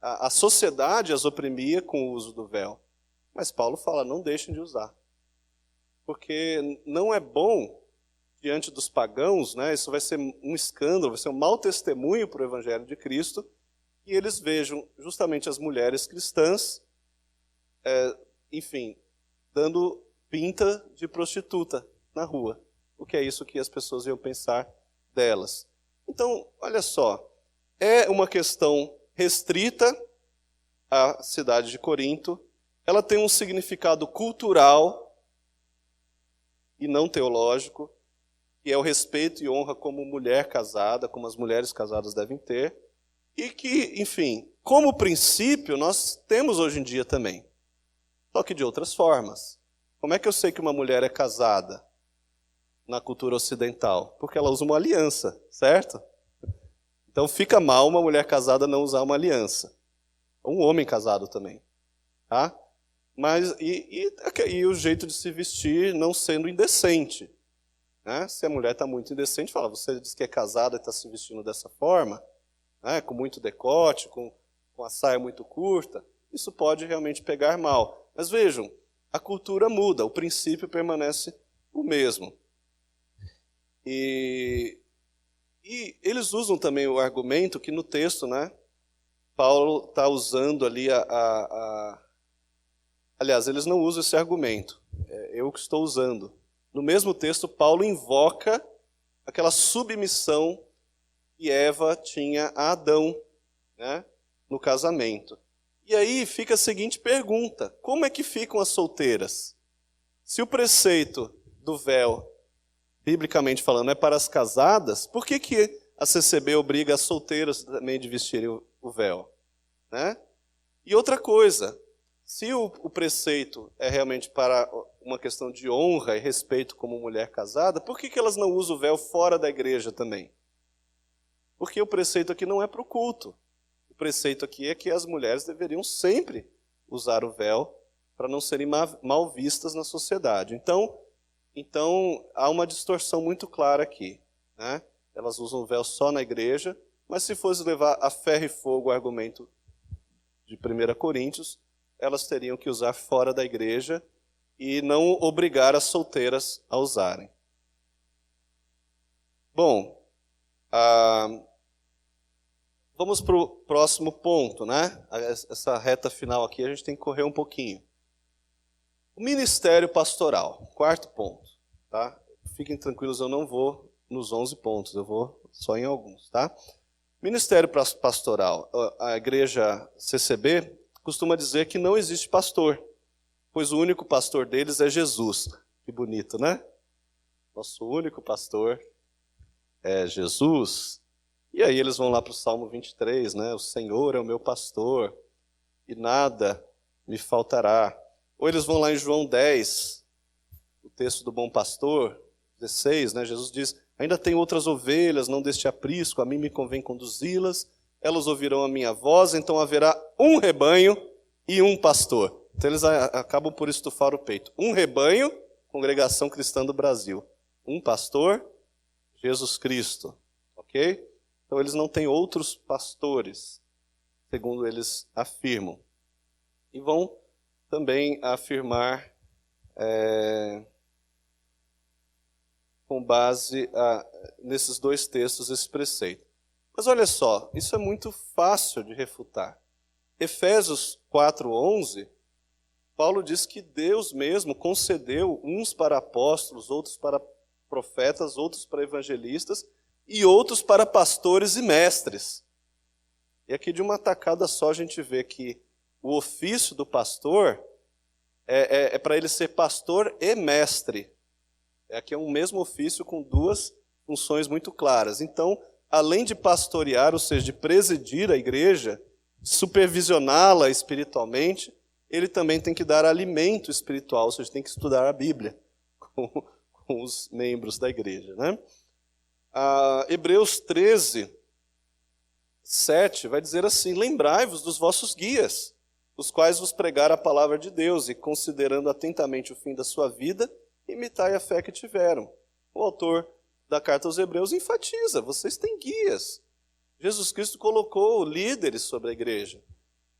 A sociedade as oprimia com o uso do véu. Mas Paulo fala, não deixem de usar. Porque não é bom, diante dos pagãos, né, isso vai ser um escândalo, vai ser um mau testemunho para o Evangelho de Cristo, e eles vejam justamente as mulheres cristãs, enfim, dando pinta de prostituta na rua. O que é isso que as pessoas iam pensar delas. Então, olha só, é uma questão restrita à cidade de Corinto, ela tem um significado cultural e não teológico, que é o respeito e honra como mulher casada, como as mulheres casadas devem ter, e que, enfim, como princípio, nós temos hoje em dia também, só que de outras formas. Como é que eu sei que uma mulher é casada na cultura ocidental? Porque ela usa uma aliança, certo? Então fica mal uma mulher casada não usar uma aliança. Um homem casado também, tá? Mas, e o jeito de se vestir não sendo indecente, né? Se a mulher está muito indecente, fala, você diz que é casada e está se vestindo dessa forma, né? Com muito decote, com a saia muito curta, isso pode realmente pegar mal. Mas vejam, a cultura muda, o princípio permanece o mesmo. E eles usam também o argumento que no texto, né, Paulo está usando ali Aliás, eles não usam esse argumento, eu que estou usando. No mesmo texto, Paulo invoca aquela submissão que Eva tinha a Adão, né, no casamento. E aí fica a seguinte pergunta, como é que ficam as solteiras? Se o preceito do véu, biblicamente falando, é para as casadas, por que a CCB obriga as solteiras também de vestirem o véu, né? E outra coisa, se o preceito é realmente para uma questão de honra e respeito como mulher casada, por que elas não usam o véu fora da igreja também? Porque o preceito aqui não é para o culto. O preceito aqui é que as mulheres deveriam sempre usar o véu para não serem mal vistas na sociedade. Então há uma distorção muito clara aqui, né? Elas usam o véu só na igreja, mas se fosse levar a ferro e fogo o argumento de 1 Coríntios, elas teriam que usar fora da igreja e não obrigar as solteiras a usarem. Bom, vamos para o próximo ponto, né? Essa reta final aqui a gente tem que correr um pouquinho. O ministério pastoral, quarto ponto, tá? Fiquem tranquilos, eu não vou nos 11 pontos, eu vou só em alguns, tá? Ministério pastoral, a igreja CCB costuma dizer que não existe pastor, pois o único pastor deles é Jesus. Que bonito, né? Nosso único pastor é Jesus. E aí eles vão lá para o Salmo 23, né? O Senhor é o meu pastor e nada me faltará. Ou eles vão lá em João 10, o texto do bom pastor, 16, né? Jesus diz, ainda tem outras ovelhas, não deste aprisco, a mim me convém conduzi-las, elas ouvirão a minha voz, então haverá um rebanho e um pastor. Então eles acabam por estufar o peito. Um rebanho, Congregação Cristã do Brasil. Um pastor, Jesus Cristo. Ok? Então eles não têm outros pastores, segundo eles afirmam. E vão também afirmar, com base nesses dois textos, esse preceito. Mas olha só, isso é muito fácil de refutar. Efésios 4:11, Paulo diz que Deus mesmo concedeu uns para apóstolos, outros para profetas, outros para evangelistas e outros para pastores e mestres. E aqui de uma tacada só a gente vê que o ofício do pastor é para ele ser pastor e mestre. Aqui é um mesmo ofício com duas funções muito claras. Então, além de pastorear, ou seja, de presidir a igreja, de supervisioná-la espiritualmente, ele também tem que dar alimento espiritual, ou seja, tem que estudar a Bíblia com os membros da igreja, né? Hebreus 13:7 vai dizer assim, lembrai-vos dos vossos guias, os quais vos pregaram a palavra de Deus, e considerando atentamente o fim da sua vida, imitai a fé que tiveram. O autor da carta aos Hebreus enfatiza, vocês têm guias. Jesus Cristo colocou líderes sobre a igreja,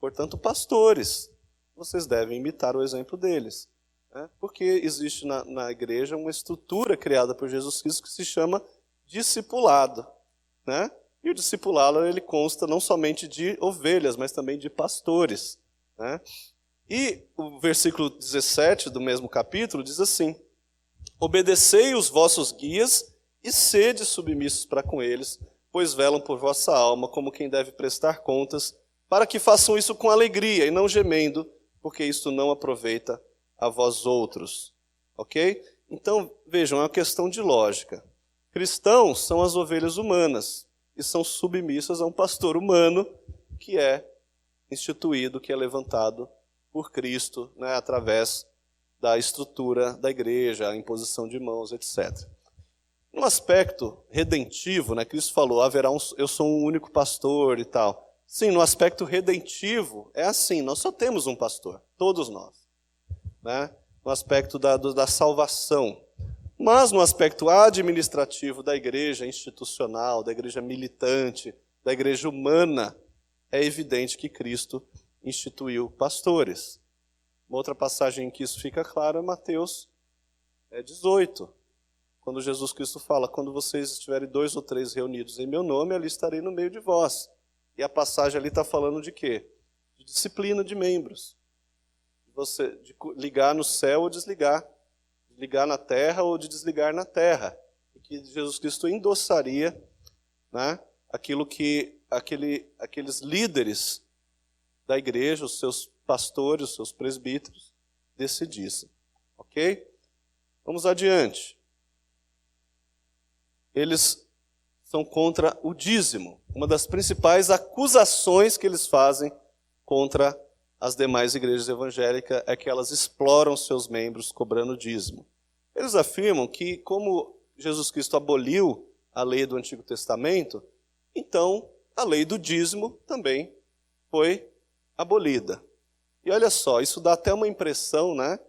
portanto pastores. Vocês devem imitar o exemplo deles. Né? Porque existe na igreja uma estrutura criada por Jesus Cristo que se chama discipulado. Né? E o discipulado ele consta não somente de ovelhas, mas também de pastores. Né? E o versículo 17 do mesmo capítulo diz assim, obedecei os vossos guias e sede submissos para com eles, pois velam por vossa alma como quem deve prestar contas, para que façam isso com alegria e não gemendo, porque isto não aproveita a vós outros. Ok? Então, vejam, é uma questão de lógica. Cristãos são as ovelhas humanas e são submissas a um pastor humano que é instituído, que é levantado por Cristo, né, através da estrutura da igreja, a imposição de mãos, etc. No aspecto redentivo, né, Cristo falou, eu sou um único pastor e tal. Sim, no aspecto redentivo, é assim, nós só temos um pastor, todos nós. Né? No aspecto da salvação. Mas no aspecto administrativo da igreja institucional, da igreja militante, da igreja humana, é evidente que Cristo instituiu pastores. Uma outra passagem em que isso fica claro é Mateus 18, quando Jesus Cristo fala, quando vocês estiverem 2 ou 3 reunidos em meu nome, ali estarei no meio de vós. E a passagem ali está falando de quê? De disciplina de membros. De ligar no céu ou desligar. De ligar na terra ou de desligar na terra. E que Jesus Cristo endossaria, né, aquilo que aqueles líderes da igreja, os seus pastores, os seus presbíteros, decidissem. Ok? Vamos adiante. Eles são contra o dízimo. Uma das principais acusações que eles fazem contra as demais igrejas evangélicas é que elas exploram seus membros cobrando dízimo. Eles afirmam que, como Jesus Cristo aboliu a lei do Antigo Testamento, então a lei do dízimo também foi abolida. E olha só, isso dá até uma impressão, né,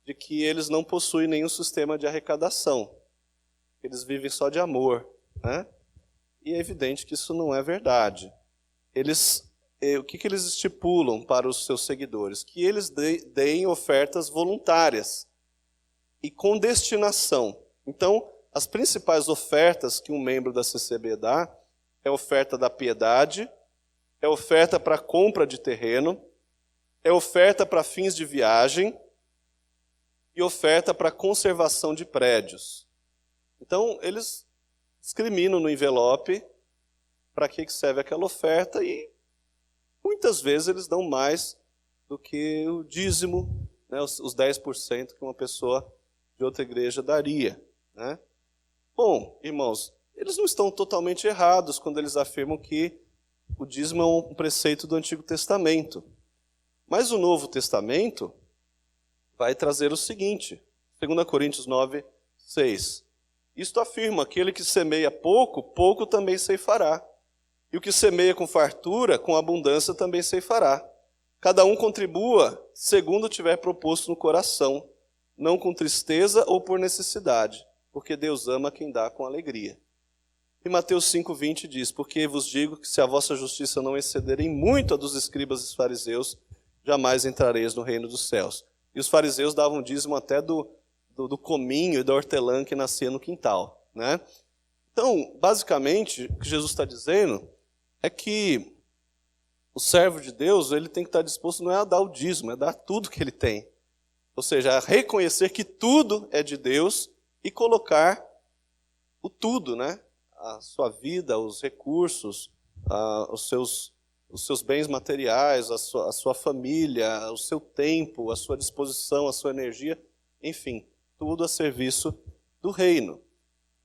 de que eles não possuem nenhum sistema de arrecadação. Eles vivem só de amor, né? E é evidente que isso não é verdade. O que eles estipulam para os seus seguidores? Que eles deem ofertas voluntárias e com destinação. Então, as principais ofertas que um membro da CCB dá é a oferta da piedade, é a oferta para compra de terreno, é oferta para fins de viagem e oferta para conservação de prédios. Então, eles discriminam no envelope para que serve aquela oferta e muitas vezes eles dão mais do que o dízimo, né, os 10% que uma pessoa de outra igreja daria, né? Bom, irmãos, eles não estão totalmente errados quando eles afirmam que o dízimo é um preceito do Antigo Testamento. Mas o Novo Testamento vai trazer o seguinte, 2 Coríntios 9, 6. Isto afirma, aquele que semeia pouco, pouco também ceifará. E o que semeia com fartura, com abundância também ceifará. Cada um contribua segundo tiver proposto no coração, não com tristeza ou por necessidade, porque Deus ama quem dá com alegria. E Mateus 5,20 diz, porque vos digo que se a vossa justiça não exceder em muito a dos escribas e fariseus, jamais entrareis no reino dos céus. E os fariseus davam dízimo até do cominho e da hortelã que nascia no quintal, né? Então, basicamente, o que Jesus está dizendo é que o servo de Deus, ele tem que estar disposto não é a dar o dízimo, é a dar tudo que ele tem. Ou seja, a reconhecer que tudo é de Deus e colocar o tudo, né? A sua vida, os recursos, os seus bens materiais, a sua família, o seu tempo, a sua disposição, a sua energia, enfim, tudo a serviço do reino.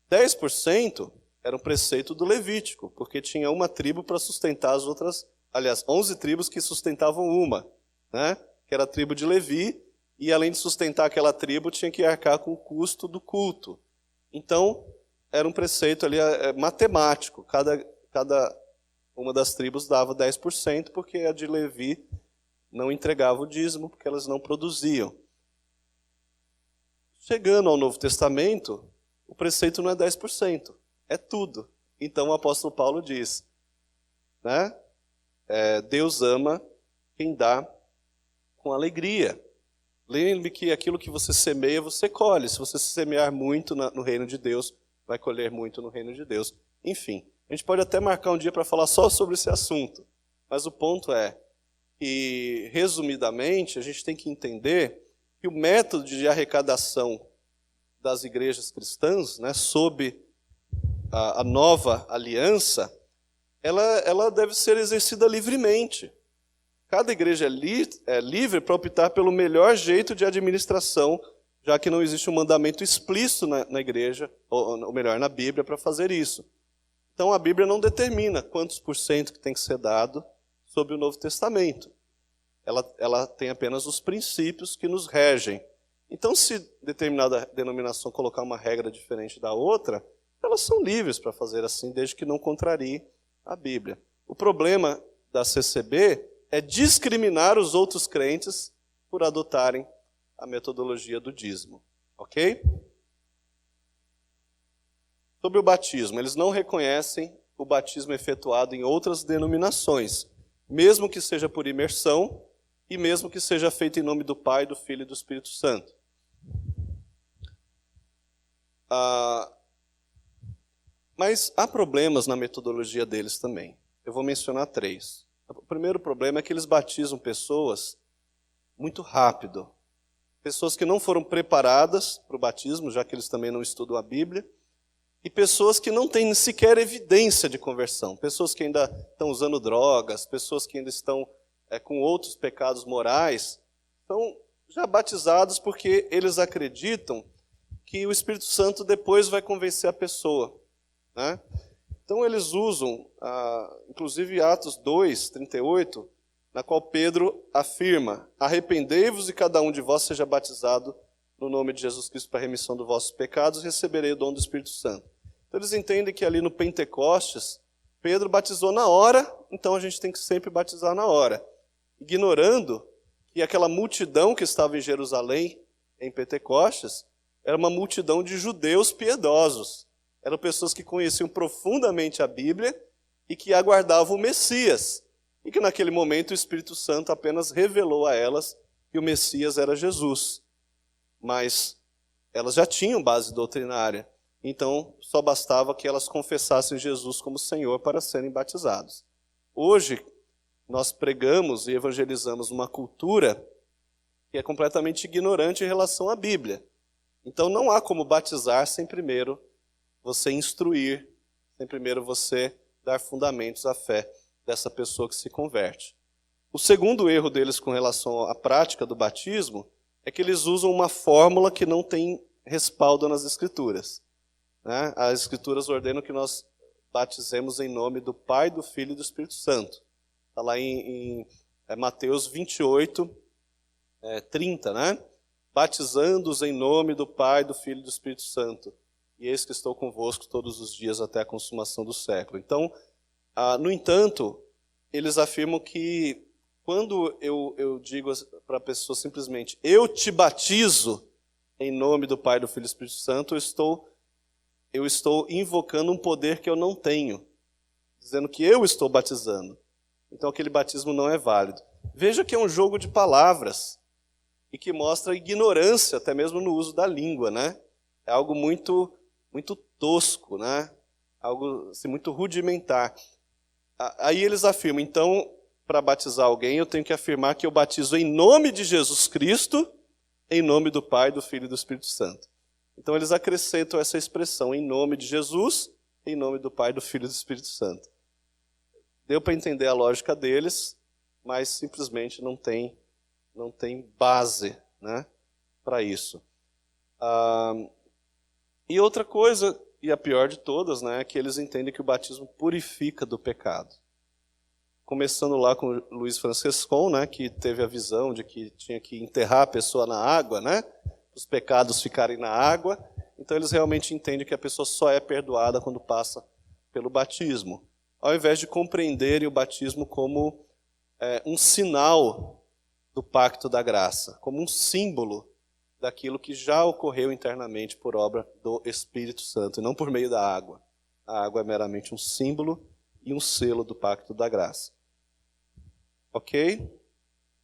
10% era um preceito do Levítico, porque tinha uma tribo para sustentar as outras, aliás, 11 tribos que sustentavam uma, né? Que era a tribo de Levi, e além de sustentar aquela tribo, tinha que arcar com o custo do culto. Então, era um preceito ali matemático, cada uma das tribos dava 10%, porque a de Levi não entregava o dízimo, porque elas não produziam. Chegando ao Novo Testamento, o preceito não é 10%, é tudo. Então o apóstolo Paulo diz, né? Deus ama quem dá com alegria. Lembre que aquilo que você semeia, você colhe. Se você semear muito no reino de Deus, vai colher muito no reino de Deus. Enfim, a gente pode até marcar um dia para falar só sobre esse assunto. Mas o ponto é que, resumidamente, a gente tem que entender que o método de arrecadação das igrejas cristãs, né, sob a nova aliança, ela deve ser exercida livremente. Cada igreja é livre para optar pelo melhor jeito de administração, já que não existe um mandamento explícito na igreja, ou melhor, na Bíblia, para fazer isso. Então a Bíblia não determina quantos por cento que tem que ser dado sob o Novo Testamento. Ela tem apenas os princípios que nos regem. Então, se determinada denominação colocar uma regra diferente da outra, elas são livres para fazer assim, desde que não contrarie a Bíblia. O problema da CCB é discriminar os outros crentes por adotarem a metodologia do dízimo. Ok? Sobre o batismo, eles não reconhecem o batismo efetuado em outras denominações, mesmo que seja por imersão e mesmo que seja feito em nome do Pai, do Filho e do Espírito Santo. Mas há problemas na metodologia deles também. Eu vou mencionar 3. O primeiro problema é que eles batizam pessoas muito rápido. Pessoas que não foram preparadas para o batismo, já que eles também não estudam a Bíblia. E pessoas que não têm sequer evidência de conversão. Pessoas que ainda estão usando drogas, pessoas que ainda estão com outros pecados morais, são já batizados porque eles acreditam que o Espírito Santo depois vai convencer a pessoa, né? Então eles usam, inclusive Atos 2, 38, na qual Pedro afirma: arrependei-vos e cada um de vós seja batizado no nome de Jesus Cristo para a remissão dos vossos pecados e receberei o dom do Espírito Santo. Então eles entendem que ali no Pentecostes, Pedro batizou na hora, então a gente tem que sempre batizar na hora, ignorando que aquela multidão que estava em Jerusalém, em Pentecostes, era uma multidão de judeus piedosos. Eram pessoas que conheciam profundamente a Bíblia e que aguardavam o Messias. E que naquele momento o Espírito Santo apenas revelou a elas que o Messias era Jesus. Mas elas já tinham base doutrinária. Então só bastava que elas confessassem Jesus como Senhor para serem batizados. Hoje nós pregamos e evangelizamos uma cultura que é completamente ignorante em relação à Bíblia. Então não há como batizar sem primeiro você instruir, sem primeiro você dar fundamentos à fé dessa pessoa que se converte. O segundo erro deles com relação à prática do batismo é que eles usam uma fórmula que não tem respaldo nas Escrituras. Né? As Escrituras ordenam que nós batizemos em nome do Pai, do Filho e do Espírito Santo. Está lá em Mateus 28, 30, né? Batizando-os em nome do Pai, do Filho e do Espírito Santo. E eis que estou convosco todos os dias até a consumação do século. Então, no entanto, eles afirmam que quando eu digo para a pessoa simplesmente, eu te batizo em nome do Pai, do Filho e do Espírito Santo, eu estou invocando um poder que eu não tenho, dizendo que eu estou batizando. Então aquele batismo não é válido. Veja que é um jogo de palavras e que mostra ignorância, até mesmo no uso da língua, né? É algo muito tosco, né? Algo assim, muito rudimentar. Aí eles afirmam, então, para batizar alguém, eu tenho que afirmar que eu batizo em nome de Jesus Cristo, em nome do Pai, do Filho e do Espírito Santo. Então eles acrescentam essa expressão, em nome de Jesus, em nome do Pai, do Filho e do Espírito Santo. Deu para entender a lógica deles, mas simplesmente não tem base, né, para isso. E outra coisa, e a pior de todas, né, é que eles entendem que o batismo purifica do pecado. Começando lá com Luiz Francescon, né, que teve a visão de que tinha que enterrar a pessoa na água, né, os pecados ficarem na água. Então eles realmente entendem que a pessoa só é perdoada quando passa pelo batismo, ao invés de compreenderem o batismo como um sinal do pacto da graça, como um símbolo daquilo que já ocorreu internamente por obra do Espírito Santo, e não por meio da água. A água é meramente um símbolo e um selo do pacto da graça. Ok?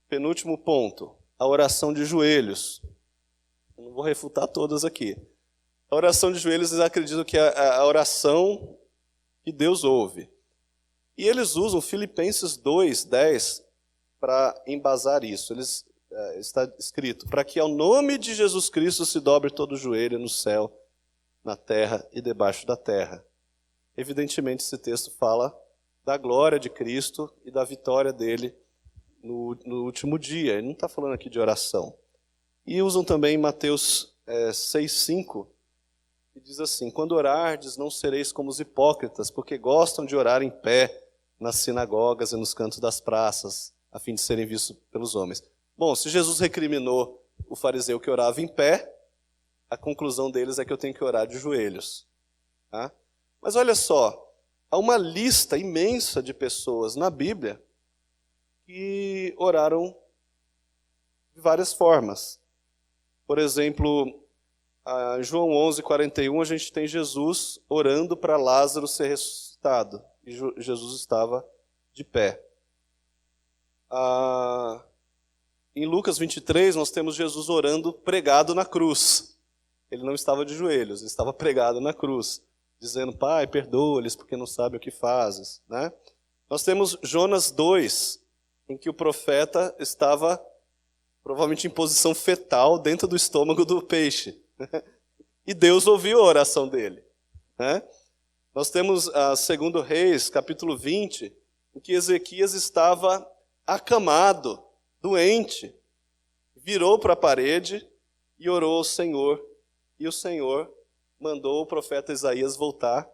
Penúltimo ponto, a oração de joelhos. Eu não vou refutar todas aqui. A oração de joelhos, eles acreditam que é a oração que Deus ouve. E eles usam Filipenses 2:10 para embasar isso. Está escrito, para que ao nome de Jesus Cristo se dobre todo o joelho no céu, na terra e debaixo da terra. Evidentemente, esse texto fala da glória de Cristo e da vitória dele no último dia. Ele não está falando aqui de oração. E usam também Mateus 6:5, que diz assim, quando orardes, não sereis como os hipócritas, porque gostam de orar em pé nas sinagogas e nos cantos das praças, a fim de serem vistos pelos homens. Bom, se Jesus recriminou o fariseu que orava em pé, a conclusão deles é que eu tenho que orar de joelhos. Tá? Mas olha só, há uma lista imensa de pessoas na Bíblia que oraram de várias formas. Por exemplo, em João 11:41, a gente tem Jesus orando para Lázaro ser ressuscitado. E Jesus estava de pé. Em Lucas 23, nós temos Jesus orando pregado na cruz. Ele não estava de joelhos, ele estava pregado na cruz, dizendo, Pai, perdoa-lhes porque não sabem o que fazes. Né? Nós temos Jonas 2, em que o profeta estava provavelmente em posição fetal dentro do estômago do peixe. E Deus ouviu a oração dele. Né? Nós temos a 2 Reis, capítulo 20, em que Ezequias estava acamado, doente, virou para a parede e orou ao Senhor. E o Senhor mandou o profeta Isaías voltar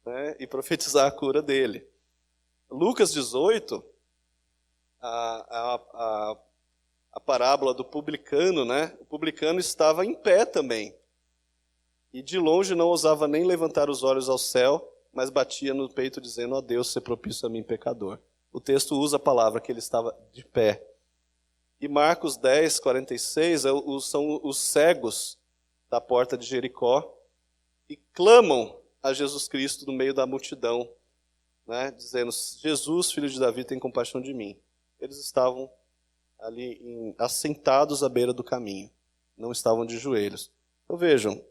né, e profetizar a cura dele. Lucas 18, a parábola do publicano, né? O publicano estava em pé também. E de longe não ousava nem levantar os olhos ao céu, mas batia no peito dizendo: ó Deus, ser propício a mim, pecador. O texto usa a palavra que ele estava de pé. E Marcos 10, 46, são os cegos da porta de Jericó e clamam a Jesus Cristo no meio da multidão, né, dizendo: Jesus, filho de Davi, tem compaixão de mim. Eles estavam ali assentados à beira do caminho, não estavam de joelhos. Então vejam,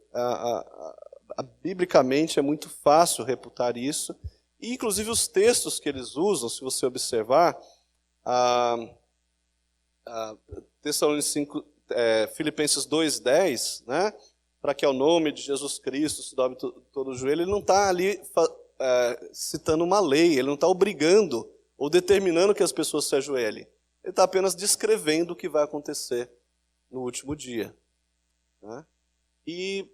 biblicamente é muito fácil reputar isso, e inclusive os textos que eles usam, se você observar, Filipenses 2,10, né, para que ao nome de Jesus Cristo se dobre todo o joelho, ele não está ali citando uma lei, ele não está obrigando ou determinando que as pessoas se ajoelhem. Ele está apenas descrevendo o que vai acontecer no último dia, né? E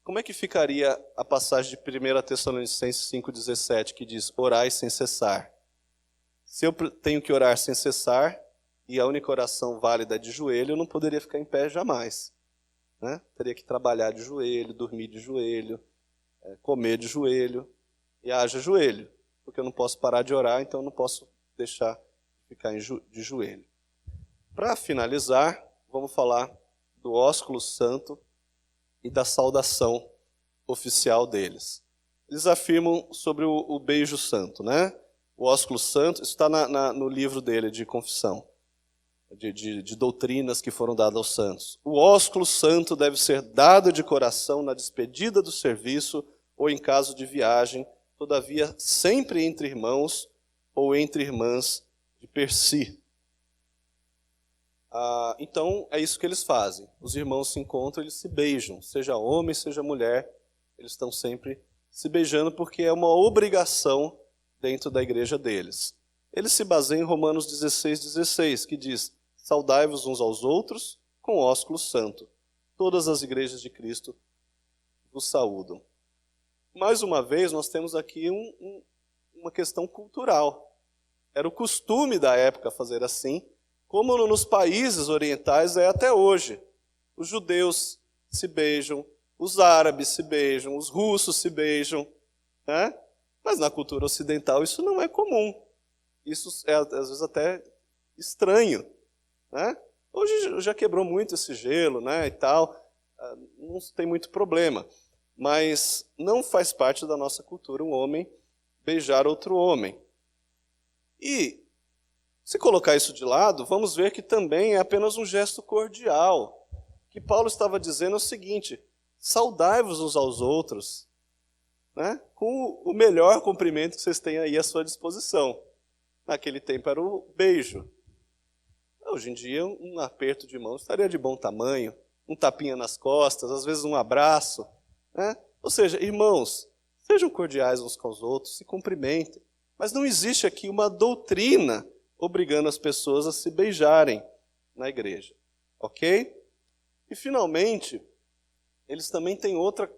como é que ficaria a passagem de 1 Tessalonicenses 5,17, que diz: orai sem cessar? Se eu tenho que orar sem cessar, e a única oração válida é de joelho, eu não poderia ficar em pé jamais, né? Teria que trabalhar de joelho, dormir de joelho, comer de joelho, e haja joelho, porque eu não posso parar de orar, então eu não posso deixar de ficar de joelho. Para finalizar, vamos falar do ósculo santo e da saudação oficial deles. Eles afirmam sobre o beijo santo, né? O ósculo santo, isso está no livro dele de confissão, de doutrinas que foram dadas aos santos. O ósculo santo deve ser dado de coração na despedida do serviço ou em caso de viagem, todavia sempre entre irmãos ou entre irmãs de per si. Então, é isso que eles fazem. Os irmãos se encontram, eles se beijam. Seja homem, seja mulher, eles estão sempre se beijando porque é uma obrigação dentro da igreja deles. Eles se baseiam em Romanos 16:16, que diz: saudai-vos uns aos outros com ósculo santo. Todas as igrejas de Cristo vos saúdam. Mais uma vez, nós temos aqui uma questão cultural. Era o costume da época fazer assim, como nos países orientais é até hoje. Os judeus se beijam, os árabes se beijam, os russos se beijam, né? Mas na cultura ocidental isso não é comum. Isso é às vezes até estranho, né? Hoje já quebrou muito esse gelo, né, e tal, não tem muito problema. Mas não faz parte da nossa cultura um homem beijar outro homem. E se colocar isso de lado, vamos ver que também é apenas um gesto cordial. O que Paulo estava dizendo é o seguinte: saudai-vos uns aos outros, né, com o melhor cumprimento que vocês têm aí à sua disposição. Naquele tempo era o beijo. Hoje em dia, um aperto de mão estaria de bom tamanho, um tapinha nas costas, às vezes um abraço, né? Ou seja, irmãos, sejam cordiais uns com os outros, se cumprimentem. Mas não existe aqui uma doutrina obrigando as pessoas a se beijarem na igreja, ok? E finalmente, eles também têm outra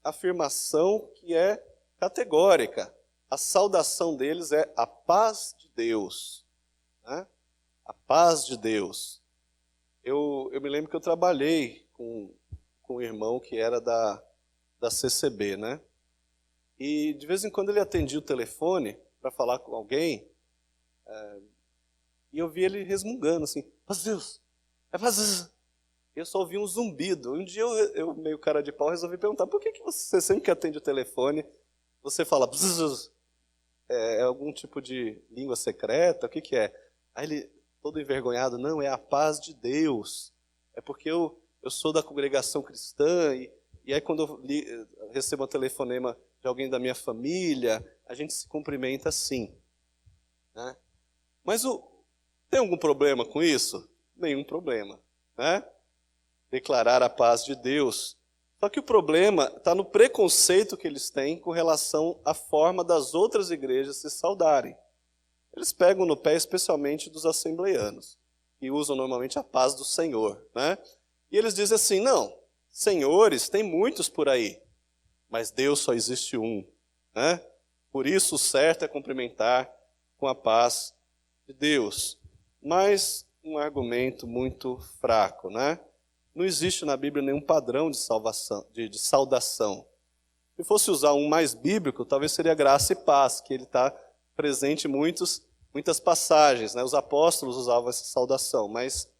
afirmação que é categórica. A saudação deles é a paz de Deus, né? A paz de Deus. Eu me lembro que eu trabalhei com um irmão que era da CCB, né? E de vez em quando ele atendia o telefone para falar com alguém, e eu vi ele resmungando assim: paz de Deus, é paz de Deus. Eu só ouvi um zumbido. Um dia eu meio cara de pau, resolvi perguntar: por que você sempre que atende o telefone, você fala bzzz? É algum tipo de língua secreta? O que é? Aí ele, todo envergonhado: não, é a paz de Deus. É porque eu sou da congregação cristã, e aí quando eu recebo um telefonema de alguém da minha família, a gente se cumprimenta assim, né? Mas tem algum problema com isso? Nenhum problema, né? Declarar a paz de Deus. Só que o problema está no preconceito que eles têm com relação à forma das outras igrejas se saudarem. Eles pegam no pé especialmente dos assembleianos, que usam normalmente a paz do Senhor, né? E eles dizem assim: não, senhores, tem muitos por aí, mas Deus só existe um, né? Por isso, o certo é cumprimentar com a paz de Deus. Mas um argumento muito fraco, né? Não existe na Bíblia nenhum padrão de salvação, de saudação. Se fosse usar um mais bíblico, talvez seria graça e paz, que ele está presente em muitas passagens, né? Os apóstolos usavam essa saudação, mas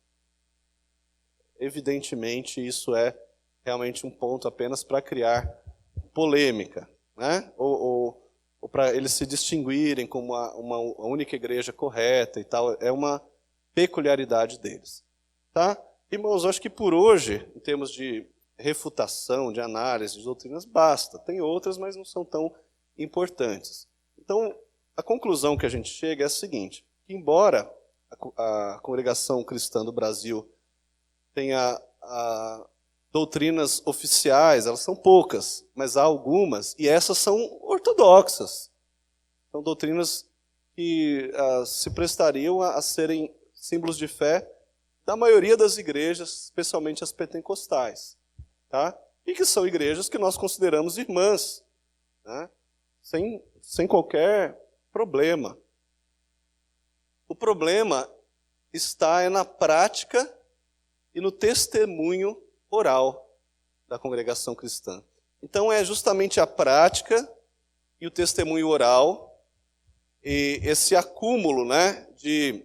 evidentemente isso é realmente um ponto apenas para criar polêmica, né? Ou para eles se distinguirem como uma única igreja correta e tal. É uma peculiaridade deles. Tá? Irmãos, eu acho que por hoje, em termos de refutação, de análise de doutrinas, basta. Tem outras, mas não são tão importantes. Então, a conclusão que a gente chega é a seguinte, que embora a congregação cristã do Brasil tenha doutrinas oficiais, elas são poucas, mas há algumas, e essas são ortodoxas. São doutrinas que se prestariam a serem símbolos de fé da maioria das igrejas, especialmente as pentecostais. Tá? E que são igrejas que nós consideramos irmãs, né? sem qualquer problema. O problema está na prática e no testemunho oral da congregação cristã. Então é justamente a prática e o testemunho oral, e esse acúmulo, né, de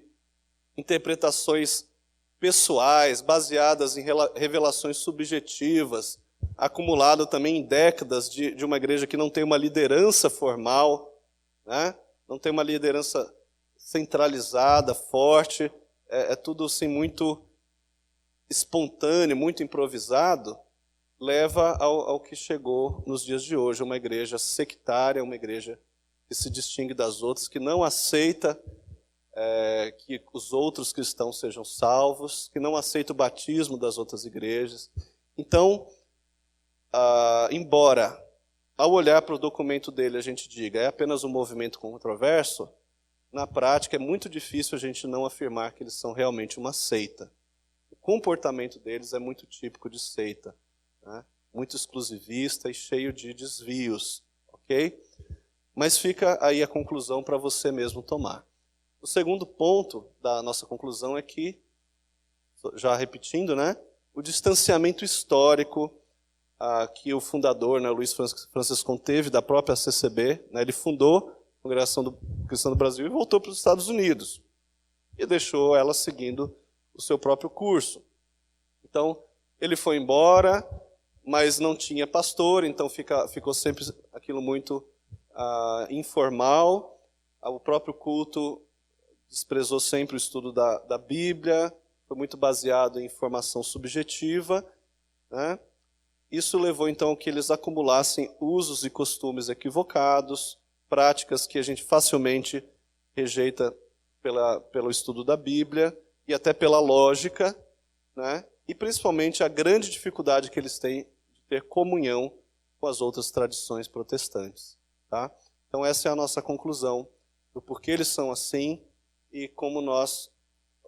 interpretações pessoais, baseadas em revelações subjetivas, acumulado também em décadas de uma igreja que não tem uma liderança formal, né, não tem uma liderança centralizada, forte, é tudo assim muito espontâneo, muito improvisado, leva ao que chegou nos dias de hoje, uma igreja sectária, uma igreja que se distingue das outras, que não aceita que os outros cristãos sejam salvos, que não aceita o batismo das outras igrejas. Então, embora ao olhar para o documento dele a gente diga é apenas um movimento controverso, na prática é muito difícil a gente não afirmar que eles são realmente uma seita. O comportamento deles é muito típico de seita, né? Muito exclusivista e cheio de desvios, ok? Mas fica aí a conclusão para você mesmo tomar. O segundo ponto da nossa conclusão é que, já repetindo, né, o distanciamento histórico que o fundador, né, Luiz Franciscon, teve da própria CCB, né, ele fundou a Congregação Cristã do Brasil e voltou para os Estados Unidos e deixou ela seguindo o seu próprio curso. Então, ele foi embora, mas não tinha pastor, então ficou sempre aquilo muito informal. O próprio culto desprezou sempre o estudo da Bíblia, foi muito baseado em informação subjetiva, né? Isso levou então a que eles acumulassem usos e costumes equivocados, práticas que a gente facilmente rejeita pelo estudo da Bíblia e até pela lógica, né? E principalmente a grande dificuldade que eles têm de ter comunhão com as outras tradições protestantes. Tá? Então essa é a nossa conclusão do porquê eles são assim e como nós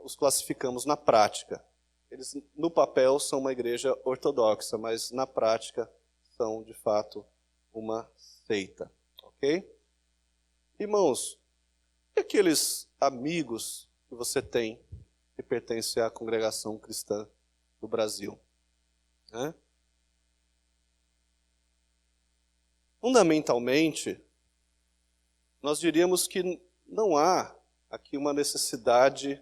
os classificamos na prática. Eles, no papel, são uma igreja ortodoxa, mas na prática são, de fato, uma seita. Ok? Irmãos, e aqueles amigos que você tem que pertencem à congregação cristã do Brasil? Né? Fundamentalmente, nós diríamos que não há aqui uma necessidade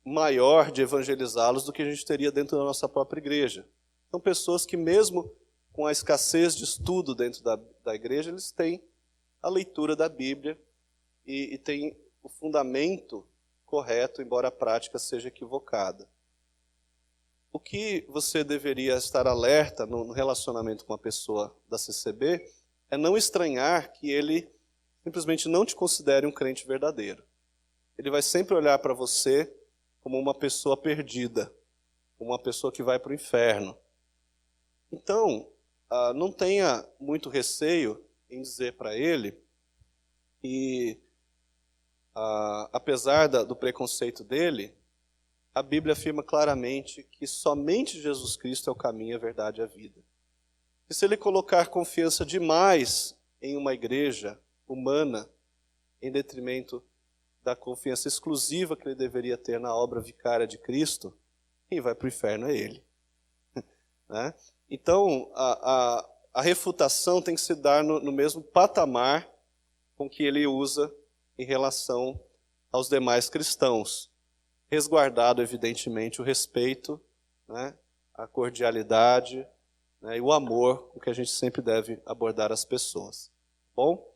maior de evangelizá-los do que a gente teria dentro da nossa própria igreja. São pessoas que, mesmo com a escassez de estudo dentro da igreja, eles têm a leitura da Bíblia e têm o fundamento correto, embora a prática seja equivocada. O que você deveria estar alerta no relacionamento com a pessoa da CCB é não estranhar que ele simplesmente não te considere um crente verdadeiro. Ele vai sempre olhar para você como uma pessoa perdida, como uma pessoa que vai para o inferno. Então, não tenha muito receio em dizer para ele que, apesar do preconceito dele, a Bíblia afirma claramente que somente Jesus Cristo é o caminho, a verdade e a vida. E se ele colocar confiança demais em uma igreja humana em detrimento da confiança exclusiva que ele deveria ter na obra vicária de Cristo, quem vai para o inferno é ele. Né? Então, a refutação tem que se dar no mesmo patamar com que ele usa em relação aos demais cristãos, resguardado, evidentemente, o respeito, né, a cordialidade, né, e o amor com que a gente sempre deve abordar as pessoas. Bom?